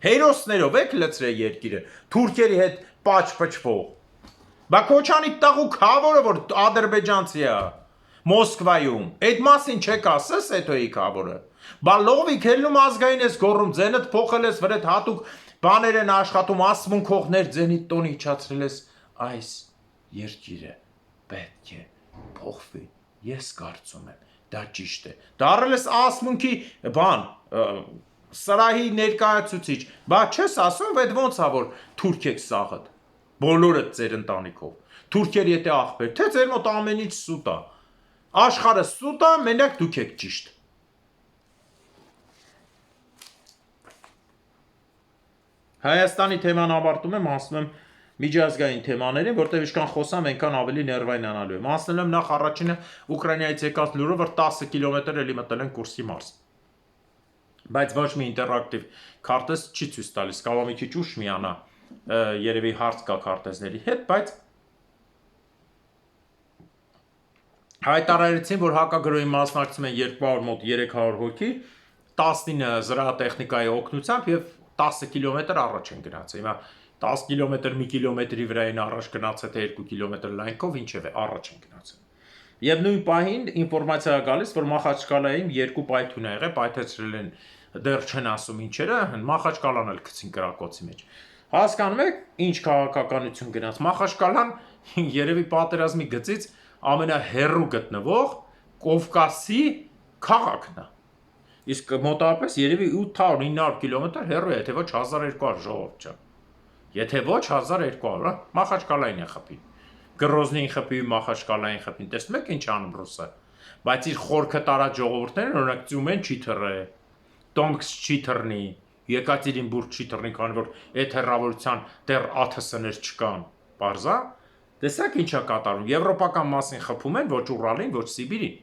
Հերոսներով եք լցրել երկիրը, թուրքերի հետ պաճ-պճվող։ Բա Քոչանի տաղու քավորը որ ադրբեջանցի է Մոսկվայում, այդ մասին չեք ասես հետոյի քավորը։ Բա լովիկ հելնում ազգային ես գոռում, ձենդ փոխել ես վրեդ հատուկ բաներ են աշխատում, ասմունքողներ ձենիդ տոն իջացրել ես, այս երկիրը պետք է փոխվի, ես կարծում եմ, դա ճիշտ է։ Դառել ես ասմունքի բան, սրահի ներկայացուցիչ, բա չես ասում, այդ ոնց է որ թուրք եք սաղդ, բոլորը ձեր ընտանիքով, թուրքերի հետ է աղբեր, թե ձեր մոտ ամեն ինչ սուտ է, աշխարհը սուտ է, մենակ դուք եք ճիշտ։ Հայաստանի թեման ավարտում եմ, ասում եմ միջազգային թեմաներին, որտեղ ինչքան խոսամ, այնքան ավելի ներվայնանալու եմ։ Ասել եմ նախ առաջինը Ուկրաինայից եկած լուրը, որ 10 կիլոմետր էլի մտել են Կուրսկի մարզ։ Բայց ոչ մի ինտերակտիվ քարտեզ չի ցույց տալիս, կարող մի քիչ ուշ միանա, երևի հարց կա քարտեզների հետ, բայց հայտարարեցին, որ հակագրոհի մասնակցում են 200 մոտ 300 հոգի, 19 զրահատեխնիկայի օգնությամբ եւ 10 կիլոմետր առաջ են գնացել։ Հիմա 10 կիլոմետր մի կիլոմետրի վրա են առաջ գնացել, թե 2 կիլոմետր լայնքով, ինչևէ, առաջ են գնացել։ Եվ նույն պահին ինֆորմացիա գալիս, որ Մախաչկալայում 2 պայթյուն ա եղել, պայթեցրել են, դեռ չեն ասում ինչերը, Մախաչկալան էլ գցին կրակոցի մեջ։ Հասկանում եք, ինչ քաղաքականություն գնաց։ Մախաչկալան երևի պատերազմի գծից ամենահեռու գտնվող Կովկասի քաղաքն է։ Իսկ մոտավորապես երևի 800-900 կիլոմետր հեռու է, եթե ոչ 1200 ժողովուրդ ջան։ Եթե ոչ 1200, Մախաչկալային է խփի։ Գրոզնին խփի, Մախաչկալային խփին, տեսնում եք ինչ անում ռուսը։ Բայց իր խորքը տարած ժողովուրդները օրինակ Ծյումեն չի թռե, Տոմսկ չի թռնի, Եկատերինբուրգ չի թռնի, քանի որ այդ հեռավորության դեռ ԱԹՍ-ներ չկան։ Պարզա։ Տեսակ ինչա կատարում։ Եվրոպական մասին խփում են ոչ Ուրալին, ոչ Սիբիրին։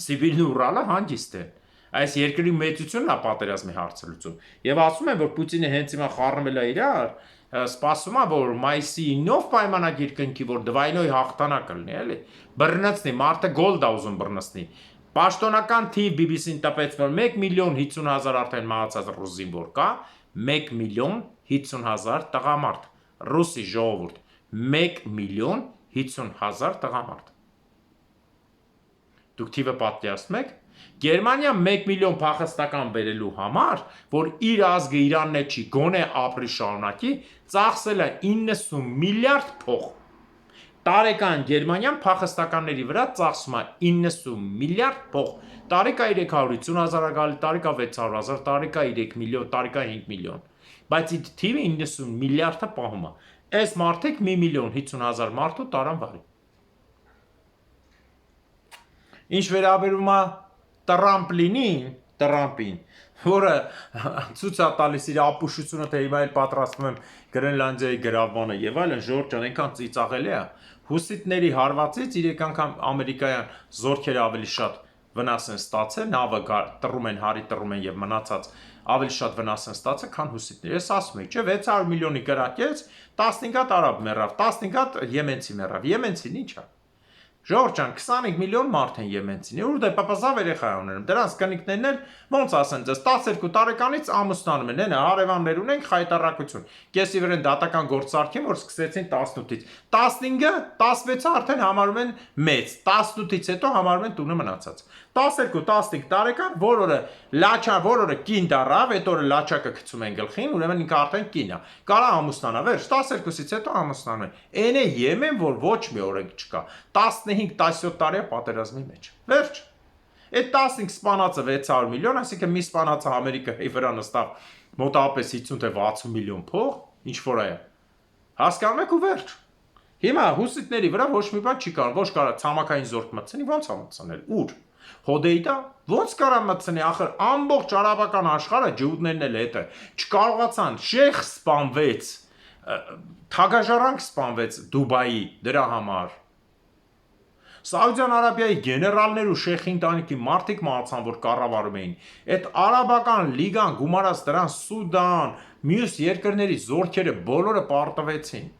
Սիբիրն ու Ուրալը հանգիստ են։ Այս երկրի մեծությունն է պատերազմի հարցը լուծում։ Եվ ասում են, որ Պուտինը հենց հիմա խառնվել է իրար, սպասում է, որ մայիսի 9-ով պայմանագիր կնքի, որ դվայնոյ հաղթանակ կլինի, էլի։ Բռնցնի, մարդը գոլ դա ուզում բռնցնի։ Պաշտոնական թիվ BBC-ն տպեց, որ 1,50,000 արդեն մահացած ռուս զինվոր կա, 1,50,000 տղամարդ, ռուսի ժողովուրդ, 1,50,000 տղամարդ։ Դուք թիվը պատկերացնում եք, Գերմանիան 1 միլիոն փախստական բերելու համար, որ իր ազգը Իրանն է չի, գոնե ապրի շարունակի, ծախսել է 90 միլիարդ փող։ Տարեկան Գերմանիան փախստականների վրա ծախսում է 90 միլիարդ փող։ Տարեկա 350,000 գալի, տարեկա 600,000, տարեկա 3 միլիոն, տարեկա 5 միլիոն։ Բայց այդ թիվը 90 միլիարդը պահում է։ Այս մարդիկ 1,50,000 մարդու տարան վարի։ Ինչ վերաբերում է Տրամպին, որը ցույց է տալիս իր ապուշությունը, թե հիմա էլ պատրաստվում եմ Գրենլանդիայի գրավմանը եւ այլն, Ժորժ ջան, այնքան ծիծաղելի է։ Հուսիտների հարվածից 3 անգամ ամերիկյան զորքերը ավելի շատ վնաս են ստացել, նավը տրում են, հարի տրում են եւ մնացած ավելի շատ վնաս են ստացել, քան հուսիտները։ Ես ասում եմ, չէ, 600 միլիոնի կրակեց, 15 հատ արաբ մեռավ, 15 հատ եմենցի մեռավ։ Եմենցին ի՞նչ է։ Ժողովուրդ ջան, 25 միլիոն մարդ են եմենցիներ, ուր դե պապազավ երեխա ունեն։ Դրանց կնիկներն էլ ոնց ասեն ձեզ 12 տարեկանից ամուսնանում են, հենա հարևաններ ունենք, խայտարակություն։ Կեսի վրան դատական գործարքին, որ սկսեցին 18-ից։ 15-ը, 16-ը արդեն համարում են մեծ, 18-ից հետո համարում են տունը մնացած։ 12-15 տարեկան, որ օրը կին դարավ, այդ օրը լաչակը գցում են գլխին, ուրեմն ինքը արդեն կին է։ Կարա ամուսնանա, վերջ, 12-ից հետո ամուսնանում են։ Այն է Եմեն, որ ոչ մի օրենք չկա։ 15-17 տարի է պատերազմի մեջ։ Վերջ։ Այդ 15 սպանածը 600 միլիոն, այսինքն մի սպանածը Ամերիկայի վրա նստավ մոտավորապես 50 թե 60 միլիոն փող, ինչ որ է։ Հասկանում եք ու վերջ։ Հիմա հուսիտների վրա ոչ մի բան չի կարող, ոչ կարա ցամաքային զորք մտցնի, ո՞նց է մտցնել։ Ուր։ Հոդեյտա ո՞նց կարա մտցնի, ախր ամբողջ արաբական աշխարհը ջուդներն էլ հետ է։ Չկարողացան, շեխ սպանվեց, թագաժարանք սպանվեց Դուբայի դրա համար։ Սաուդյան Արաբիայի գեներալներ ու շեխի ընտանիքի մարդիկ մահացան, որ կառավարում էին։ Այդ արաբական լիգան գումարած դրան Սուդան, մյուս երկրների զորքերը բոլորը պարտվեցին։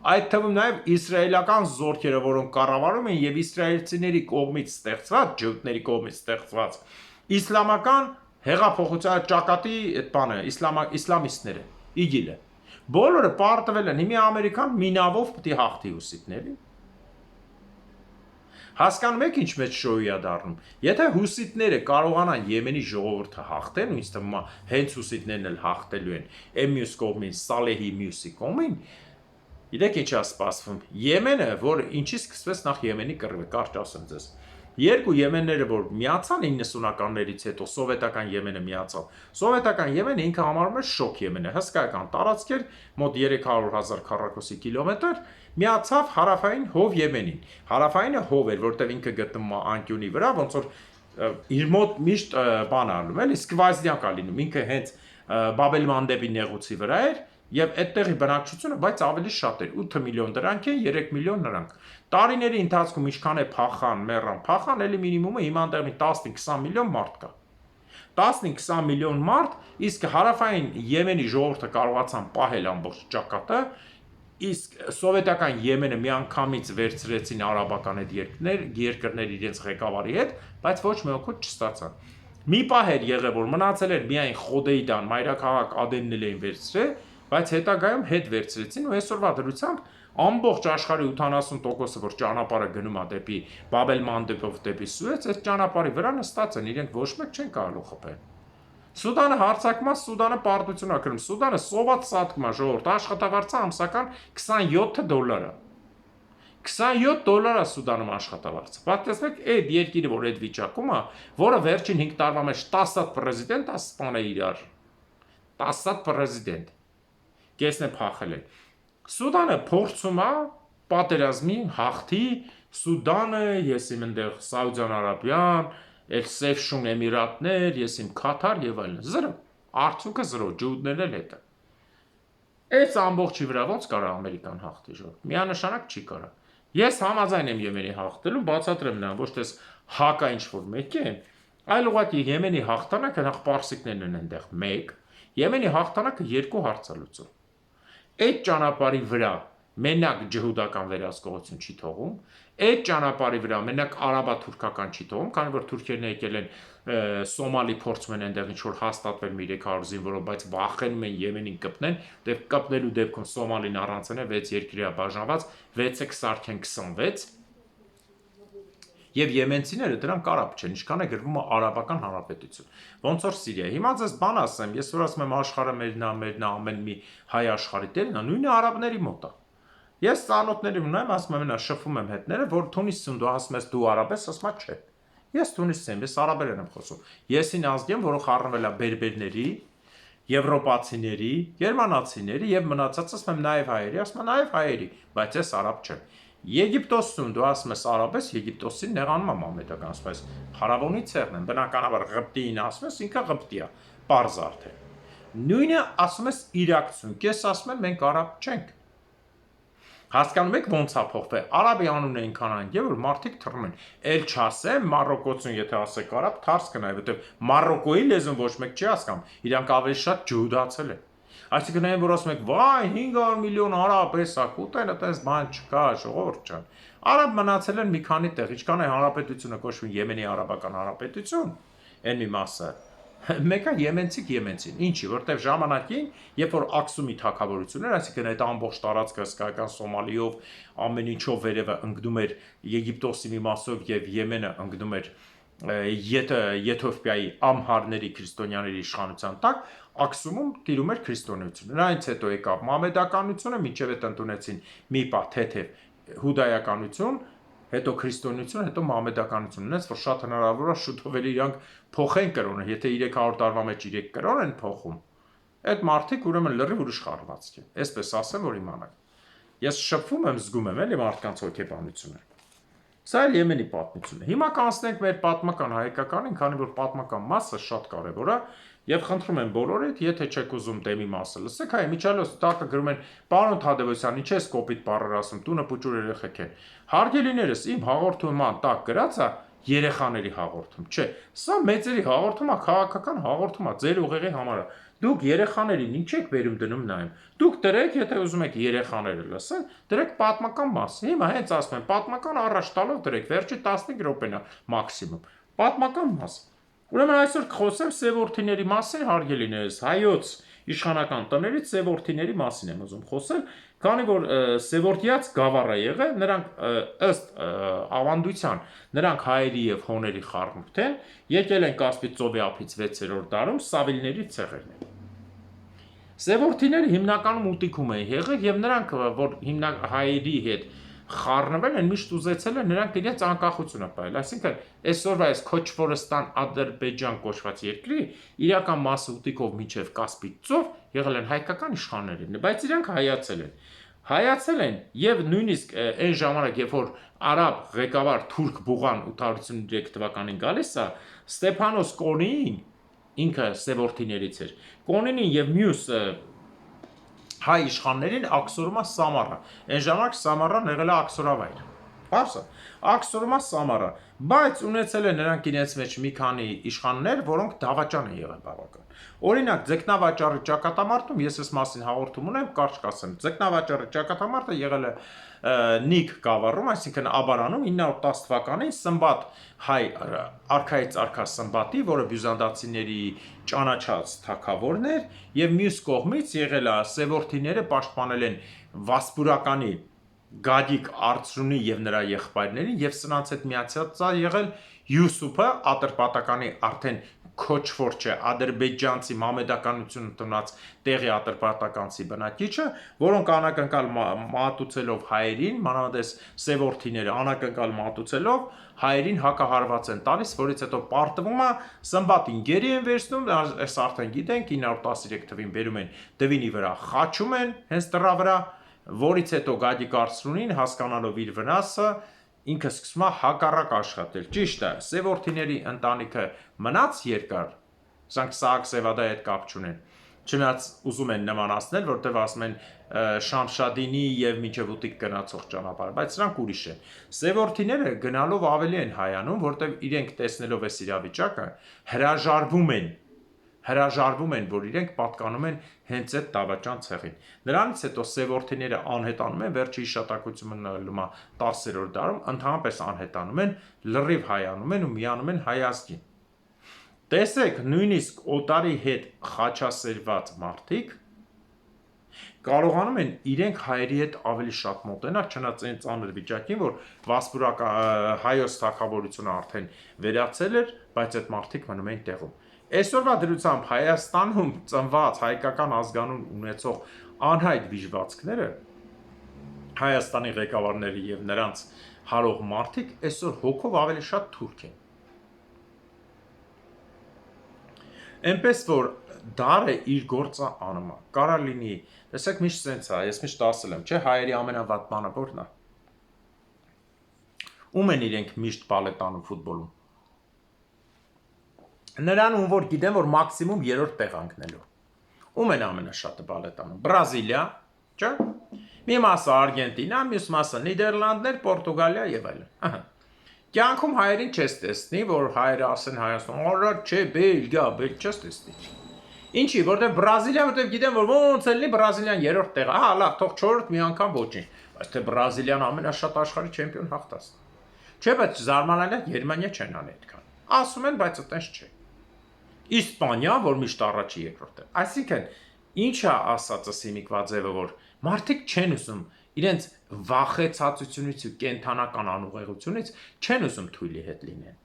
Այդ թվում նաև իսրայելական զորքերը, որոնք կառավարում են եւ իսրայելցիների կողմից ստեղծված, ջուդների կողմից ստեղծված իսլամական հեղափոխության ճակատի այդ բանը, իսլամիստները, իգիլը։ Բոլորը պարտվել են, հիմա Ամերիկան մինավով պետք է հաղթի հուսիտների։ Հասկանում եք ինչ մեծ շոյի է դառնում։ Եթե հուսիտները կարողանան Եմենի ժողովուրդը հաղթեն, ու ինձ թվում է հենց հուսիտներն էլ հաղթելու են, այն մյուս կողմին Սալեհի մյուսի կողմին, գիտեք ինչ է սպասվում։ Եմենը, որ ինչի սկսվեց նախ Եմենի կռիվը, կարճ ասեմ ձեզ։ Երկու Եմենները, որ միացան 90-ականներից հետո սովետական Եմենը միացավ։ Սովետական Եմենը ինքը համարում էր շոկ Եմենը, հսկայական տարածք էր, մոտ 300,000 քառակուսի կիլոմետր, միացավ հարավային հով Եմենին։ Հարավայինը հով էր, որտեղ ինքը գտնվում է անկյունի վրա, ոնց որ իր մոտ միշտ բան անում, էլի սկվազդյան կա լինում, ինքը հենց Բաբել Մանդեբի նեղուցի վրա էր, եւ այդտեղի բնակչությունը, բայց ավելի շատ էր, 8 միլիոն դրանք են, 3 միլիոն նրանք։ Տարիների ընթացքում ինչքան է փախան, էլի մինիմումը հիմա այնտեղ 15-20 միլիոն մարդ կա։ 15-20 միլիոն մարդ, իսկ հարավային Եմենի ժողովուրդը կարողացան պահել ամբողջ ճակատը, իսկ սովետական Եմենը միանգամից վերցրեցին արաբական այդ երկրներ իրենց ղեկավարի հետ, բայց ոչ մի օգուտ չստացան։ Մի պահ էր եղել, որ մնացել էր միայն Խոդեյդան, մայրաքաղաք Ադենն էլ էին վերցրել, բայց հետագայում հետ վերցրեցին ու այսօրվա դրությամբ ամբողջ աշխարհի 80%-ը, որ ճանապարհը գնում է դեպի Բաբել Մանդեբով դեպի Սուեց, այդ ճանապարհի վրա նստած են, իրենք ոչ մեկ չեն կարող խփել։ Սուդանը հարձակում է, Սուդանը պարտություն է կրում, Սուդանը սոված սատկում է, ժողովուրդ, աշխատավարձը ամսական $27 է։ $27 է Սուդանում աշխատավարձը։ Պատկերացնեք, այդ երկիրը, որ այդ վիճակում է, որը վերջին 5 տարվա մեջ 10 հատ պրեզիդենտ է սպանել իրար։ 10 հատ պրեզիդենտ։ Կեսն է փախել է։ Սուդանը փորձում է պատերազմի հաղթի, Սուդանը, ես իմ այնտեղ Սաուդյան Արաբիան, Սեֆշուն Էմիրատներ, ես իմ Քաթար եւ այլն։ Զրո։ Արդյունքը զրո, ջուդներն էլ հետը։ Այս ամբողջի վրա ոնց կարա Ամերիկան հաղթի ժողովուրդ։ Միանշանակ չի կարա։ Ես համաձայն եմ Եմենի հաղթելու, բացատրեմ նրան, ոչ թե հակա ինչ որ մեկի են, այլ ուղղակի Եմենի հաղթանակը նախ պարսիկներն են այնտեղ 1, Եմենի հաղթանակը 2 հարց է լուծում։ Այդ ճանապարհի վրա մենակ ջհուդական վերահսկողություն չի թողում, այդ ճանապարհի վրա մենակ արաբա-թուրքական չի թողում, քանի որ թուրքերն եկել են Սոմալի փորձում են այնտեղ ինչ որ հաստատվել մի 300 զինվորով, բայց վախենում են Եմենին կպնեն, դեպ կպնելու դեպքում Սոմալին առանցեն է 6 երկրի բաժանված, 6-ը կսարքեն 26, եւ եմենցիները դրան կարապ չեն, ինչքան է գրվում է արաբական հանրապետություն։ Ոնց որ Սիրիա։ Հիմա ձեզ բան ասեմ, ես որ ասում եմ աշխարհը մերն է, ամեն մի հայ աշխարհի տերն է, նույնը արաբների մոտ է։ Ես ծանոթների ունեմ, ասում եմ, նա շփվում եմ հետները, որ Թունիսում դու ասում ես դու արաբ ես, ասում եմ չէ։ Ես Թունիսից եմ, ես արաբերեն եմ խոսում։ Եսին ազգ եմ, որը խառնվել է բերբերների, եվրոպացիների, գերմանացիների եւ մնացածը ասում եմ նաեւ հայերի, ասում եմ նաեւ հայերի, բայց ես արաբ չեմ։ Եգիպտոսում դու ասում ես արաբ ես, Եգիպտոսին նեղանում է մամեդական, ասում ես Փարավոնի ցեղն են, բնականաբար Ղպտիին ասում ես, ինքը Ղպտի է, պարզ արդեն։ Նույնը ասում ես իրակցություն, ես ասում եմ մենք արաբ չենք։ Հասկանում եք ոնց է փոխվել։ Արաբի անունը այնքան անգե որ մարդիկ թռնում են։ Էլ չասեմ Մարոկոցուն, եթե ասեք արաբ, թարս կնայ, որտեղ Մարոկոյի լեզուն ոչ մեկ չի հասկանում։ Իրանք ավելի շատ ջուդացել են։ Այսինքն այն որ ասում եք, վայ 500 միլիոն արաբ էսա, կուտեն այդպես բան չկա, ժողովուրդ ջան։ Արաբ մնացել են մի քանի տեղ, ինչքան է հանրապետությունը կոչվում Եմենի արաբական հանրապետություն, այն մի մասը։ Մեկը եմենցին, ինչի, որտեղ ժամանակին, երբ որ Աքսումի թագավորությունն էր, այսինքն այդ ամբողջ տարածքը հսկայական Սոմալիով, ամեն ինչով վերևը ընկնում էր Եգիպտոսի մի մասով եւ Եմենը ընկնում էր Եթովպիայի ամհարների քրիստոնյաների իշխանության տակ, Աքսումում տիրում էր քրիստոնեությունը։ Նրանից հետո եկավ մամեդականությունը, մինչև այդ ընդունեցին մի պահ թեթև հուդայականություն, հետո քրիստոնեություն, հետո մամեդականություն, ունես որ շատ հնարավոր է շուտով էլ իրանք փոխեն կրոնը, եթե 300 տարվա մեջ 3 կրոն են փոխում, այդ մարդիկ ուրեմն լրիվ ուրիշ խառնվածք են, այսպես ասեմ, որ իմանաք։ Ես շփվում եմ, զգում եմ էլի մարդկանց հոգեբանությունը։ Սա էլ Եմենի պատմությունն է։ Հիմա կանցնենք մեր պատմական հայկականին, քանի որ պատմական մասը շատ կարևոր է, եւ խնդրում եմ բոլորիդ, եթե չեք ուզում դեմի մասը լսեք, հայ միջալոց տակը գրում են պարոն Թադևոսյան, ինչ ես կոպիտ բառեր ասում, տունը փուճուր երեխեք են։ Հարգելիներս, իմ հաղորդման տակ գրած է երեխաների հաղորդում, չէ, սա մեծերի հաղորդում է, քաղաքական հաղորդում է, ձեր ուղեղի համար է։ Դուք երեխաներին ինչ եք վերում դնում նայում։ Դուք դրեք, եթե ուզում եք երեխաները լսեն, դրեք պատմական մասը։ Հիմա հենց ասում եմ, պատմական առաջ տալով դրեք, վերջի 15 րոպեն է մաքսիմում։ Պատմական մաս։ Ուրեմն այսօր կխոսեմ սևորդիների մասին, հարգելիներս, հայոց իշխանական տներից սևորդիների մասին եմ ուզում խոսել, քանի որ սևորդիած գավառ է եղել, նրանք ըստ ավանդության, նրանք հայերի եւ հոների խառնուրդ են, եկել են Կասպից ծովի ափից 6-րդ դարում Սավիլների ցեղերն են։ Սևորդիները հիմնականում ուտիքում են եղել եւ նրանք, որ հայերի հետ խառնվել են, միշտ ուզեցել են նրանք իրենց անկախությունը պահել, այսինքն այսօրվա այս Քոչվորստան Ադրբեջան կոչված երկրի իրական մասը ուտիկով միջև Կասպից ծով եղել են հայկական իշխաններին, բայց իրանք հայացել են եւ նույնիսկ այն ժամանակ, երբ որ արաբ ղեկավար թուրք բուղան 853 թվականին գալիս է, Ստեփանոս Կոնին, ինքը սևորդիներից էր, Կոնինին եւ մյուս հայ իշխաններին աքսորում է Սամարը։ Այն ժամանակ Սամարան եղել է աքսորավայր։ Պարզը, աքսորում է Սամարը, բայց ունեցել են նրանք իրենց մեջ մի քանի իշխաններ, որոնք դավաճան են եղել բավական։ Օրինակ, ձկնավաճառի ճակատամարտում ես այս մասին հաղորդում ունեմ, կարճ կասեմ, ձկնավաճառի ճակատամարտը եղել է Նիկ գավառում, այսինքն Աբարանում 910 թվականին Սմբատ հայ արքայից արքա Սմբատի, որը բյուզանդացիների ճանաչած թագավորն էր, եւ մյուս կողմից եղել է սևորդիները պաշտպանել են Վասպուրականի Գադիկ Արծրունի եւ նրա եղբայրներին եւ սրանց հետ միացած է եղել Յուսուփը, Ատրպատականի արդեն քոչվոր չէ, ադրբեջանցի մամեդականություն ընդունած տեղի ատրպատականցի բնակիչը, որոնք անակնկալ մատուցելով հայերին, մանավանդ սևորդիները անակնկալ մատուցելով հայերին հակահարված են տալիս, որից հետո պարտվում է Սմբատին գերի են վերցնում, այս արդեն գիտենք 913 թվին բերում են Դվինի վրա, խաչում են հենց դրա վրա, որից հետո Գադիկ Արծրունին հասկանալով իր վնասը ինքը սկսում է հակառակ աշխատել։ Ճիշտ է, սևորդիների ընտանիքը մնաց երկար, սրանք Սահակ Սևադայի հետ կապ չունեն։ Չնայած ուզում են նմանացնել, որտեղ ասում են Շամշադինի եւ մինչև ուտիկ գնացող ճանապարհ, բայց սրանք ուրիշ են։ Սևորդիները գնալով ավելի են հայանում, որտեղ իրենք տեսնելով այս իրավիճակը հրաժարվում են, որ իրենք պատկանում են հենց այդ դավաճան ցեղին։ Նրանից հետո սևորդիները անհետանում են, վերջի հիշատակությունը լումա 10-րդ դարում, ընդհանրապես անհետանում են, լրիվ հայանում են ու միանում են հայ ազգին։ Տեսեք, նույնիսկ օտարի հետ խաչասերված մարդիկ կարողանում են իրենք հայերի հետ ավելի շատ մոտենալ, չնայած այն ծանր վիճակին, որ հայոց թագավորությունը արդեն վերացել էր, բայց այդ մարդիկ մնում էին տեղում։ Այսօրվա դրությամբ Հայաստանում ծնված հայկական ազգանուն ունեցող անհայտ վիժվածքները Հայաստանի ղեկավարների եւ նրանց հարող մարդիկ այսօր հոգով ավելի շատ թուրք են։ Էնպես որ դարը իր գործը անում է։ Կարա լինի, տեսեք միշտ սենց է, ես միշտ ասել եմ, չէ, հայերի ամենավատ բանը որն է։ Ում են իրենք միշտ բալետանում ֆուտբոլում։ Նրան ում որ գիտեն, որ մաքսիմում 3-րդ տեղ անկնելու։ Ում են ամենաշատը բալետանում։ Բրազիլիա, չէ՞։ Մի մասը Արգենտինա, մյուս մասը Նիդերլանդներ, Պորտուգալիա եւ այլն։ Ահա։ Կյանքում հայերին չես տեսնի, որ հայերը ասեն Հայաստան, «Արա, չէ, Բելգիա, չես տեսնի»։ Ինչի, որտեղ Բրազիլիա, որտեղ գիտեն, որ ոնց է լինի Բրազիլիան 3-րդ տեղ։ Ահա, լավ, թող 4-րդ մի անգամ ոչինչ, բայց թե Բրազիլիան ամենաշատ աշխարհի չեմպիոն հաղթած։ Չէ, բայց զարմանալի է, Գերմանիա չեն անի այդքան։ Ասում են, բայց այտենց չէ։ Իսպանիա, որ միշտ առաջի երկրորդ է։ Այսինքն, ինչա ասածս հիմիկվա ձևը, որ մարդիկ չեն ուզում իրենց վախեցածությունից ու կենթանական անուղեղությունից չեն ուզում թույլի հետ լինեն։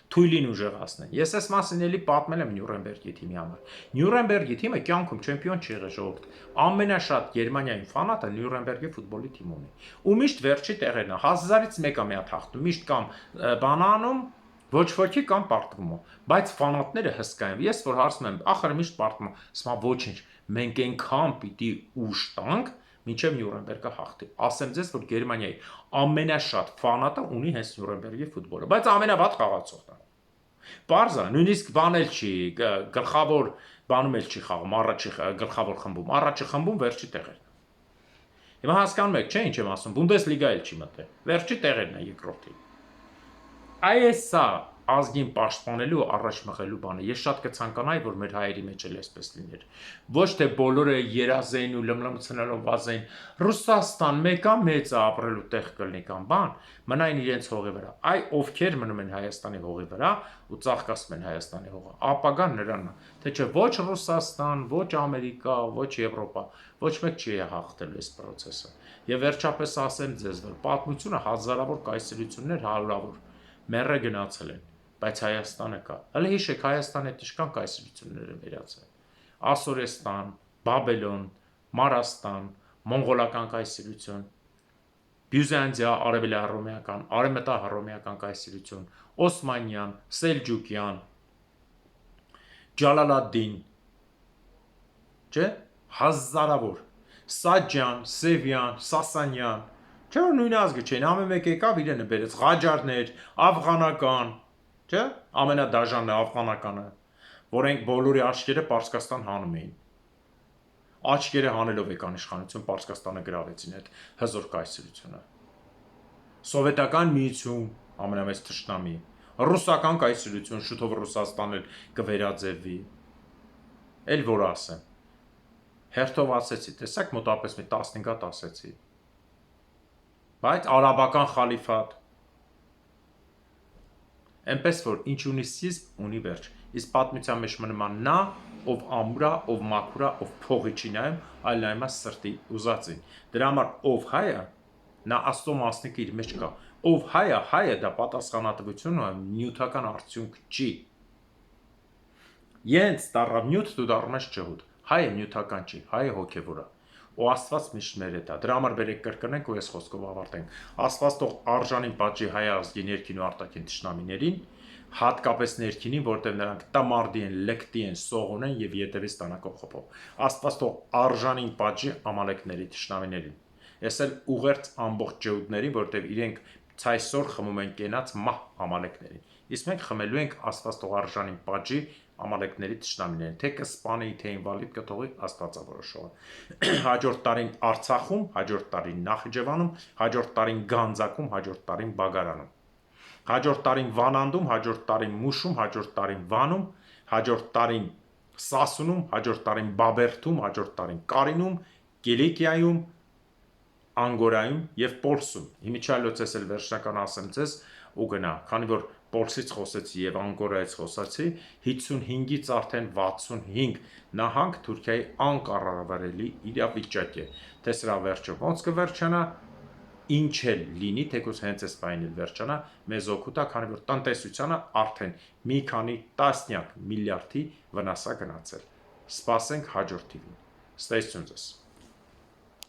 Թույլին ուժեղացնեն։ Ես այս մասին էլի պատմել եմ Նյուրնբերգի թիմի համար։ Նյուրնբերգի թիմը կյանքում չեմպիոն չի եղել ժողովուրդ։ Ամենաշատ Գերմանիայի ֆանատը Նյուրնբերգի ֆուտբոլի թիմ ունի։ Ու միշտ վերջի տեղերն է 1000-ից մեկը մի հատ հաղթում, միշտ կամ բանանում ոչ ոքի կամ պարտվում է, բայց ֆանատները հսկայում։ Ես որ հարցնում եմ, ախր միշտ պարտվում, ասում եմ ոչինչ, մենք այնքան պիտի ուժ տանք, մինչև Նյուրնբերգը հաղթի։ Ասեմ ձեզ, որ Գերմանիայի ամենաշատ ֆանատը ունի հենց Նյուրնբերգի ֆուտբոլը, բայց ամենավատ խաղացողն է։ Պարզ է, նույնիսկ բան էլ չի, գլխավոր բանում էլ չի խաղում, առաջի գլխավոր խմբում, առաջի խմբում վերջի տեղերն է։ Հիմա հասկանում եք, չէ՞ ինչ եմ ասում, Բունդեսլիգա էլ չի մտել։ Վերջի տեղերն է երկրորդի։ Այս սա ազգին պաշտպանելու առաջ մղելու բանը։ Ես շատ կցանկանայի, որ մեր հայերի մեջ էլ այսպես լիներ։ Ոչ թե բոլորը երազեն ու լմլմցնելով վազեն Ռուսաստան մեկա մեծ է ապրելու տեղ կլինի կամ բան, մնային իրենց հողի վրա։ Այ ովքեր մնում են Հայաստանի հողի վրա ու ծաղկացնում են Հայաստանի հողը, ապագան նրանն է, թե չէ ոչ Ռուսաստան, ոչ Ամերիկա, ոչ Եվրոպա, ոչ մեկ չի հաղթելու այս process-ը։ Եվ վերջապես ասեմ ձեզ, որ պատմությունը հազարավոր կայսրություններ, հարյուրավոր մեռը գնացել են, բայց Հայաստանը կա։ Հələ հիշեք Հայաստանի հետ ինչքան կայսրություններ են վերացել։ Ասորեստան, Բաբելոն, Մարաստան, մոնղոլական կայսրություն, Բյուզանդիա, արևելահռոմեական, արևմտահռոմեական կայսրություն, Օսմանյան, Սելջուկյան, Ջալալադդին, չէ՞, հազարավոր, Սաջյան, Սևյան, Սասանյան, չէ՞ որ նույն ազգը չէին, ամեն մեկ եկավ իրենը բերեց, Ղաջարներ, աֆղանական, չէ՞, ամենադաժանն է աֆղանականը, որ ենք բոլորի աչքերը Պարսկաստան հանում էին։ Աչքերը հանելով եկան իշխանություն, Պարսկաստանը գրավեցին այդ հզոր կայսրությունը։ Սովետական միություն, ամենամեծ թշնամի, ռուսական կայսրություն, շուտով Ռուսաստանը կվերաձևվի։ Էլ որ ասեմ։ Հերթով ասեցի, տեսակ մոտապես մի 15 հատ ասեցի։ Բայց արաբական խալիֆատ։ Էնպես որ ինչ ունի սկիզբ, ունի վերջ։ Իսկ պատմության մեջ մնում է նա, ով ամուր է, ով մաքուր է, ով փողի չի նայում, այլ նայում է սրտի ուզածին։ Դրա համար ով հայ է, նա Աստծո մասնիկը իր մեջ կա։ Ով հայ է, դա պատասխանատվություն ու նյութական արդյունք չի։ Ենց դառավ նյութ, դու դառնում ես ջհուդ։ Հայը նյութական չի, հայը հոգևոր է։ Ու Աստված միշտ մեր հետ է։ Դրա համար բերեք կրկնենք ու ես խոսքով ավարտենք։ Աստված թող արժանին պատժի հայ ազգի ներքին ու արտաքին թշնամիներին, հատկապես ներքինին, որտեղ նրանք տամարդի են, լկտի են, սողուն են եւ ետևից տանակով խփով։ Աստված թող արժանին պատժի ամալեկների թշնամիներին։ Ես էլ ուղերձ ամբողջ ջհուդներին, որտեղ իրենք ցայսօր խմում են կենաց մահ ամալեկներին։ Իսկ մենք խմելու ենք Աստված թող արժանին պատժի ամալեկների թշնամիներին, թե կսպանի, թե ինվալիդ կթողի Աստվածավորոշողը։ Հաջորդ տարին Արցախում, հաջորդ տարին Նախիջևանում, հաջորդ տարին Գանձակում, հաջորդ տարին Բագարանում, հաջորդ տարին Վանանդում, հաջորդ տարին Մուշում, հաջորդ տարին Վանում, հաջորդ տարին Սասունում, հաջորդ տարին Բաբերթում, հաջորդ տարին Կարինում, Կիլիկիայում, Անգորայում եւ Պոլսում։ Իմիջիալոց ես էլ վերջնական ասեմ ձեզ ու գնա, քանի որ Պոլսից խոսեցի եւ Անգորայից խոսացի, 55-ից արդեն 65 նահանգ Թուրքիայի անկառավարելի իրավիճակ է։ Թե սրա վերջը ոնց կվերջանա, ինչ էլ լինի, թեկուզ հենց այս բանը վերջանա, մեզ օգուտ է, քանի որ տնտեսությանը արդեն մի քանի տասնյակ միլիարդի վնաս է գնացել։ Սպասենք հաջորդ թիվին։ Ստեսություն ձեզ։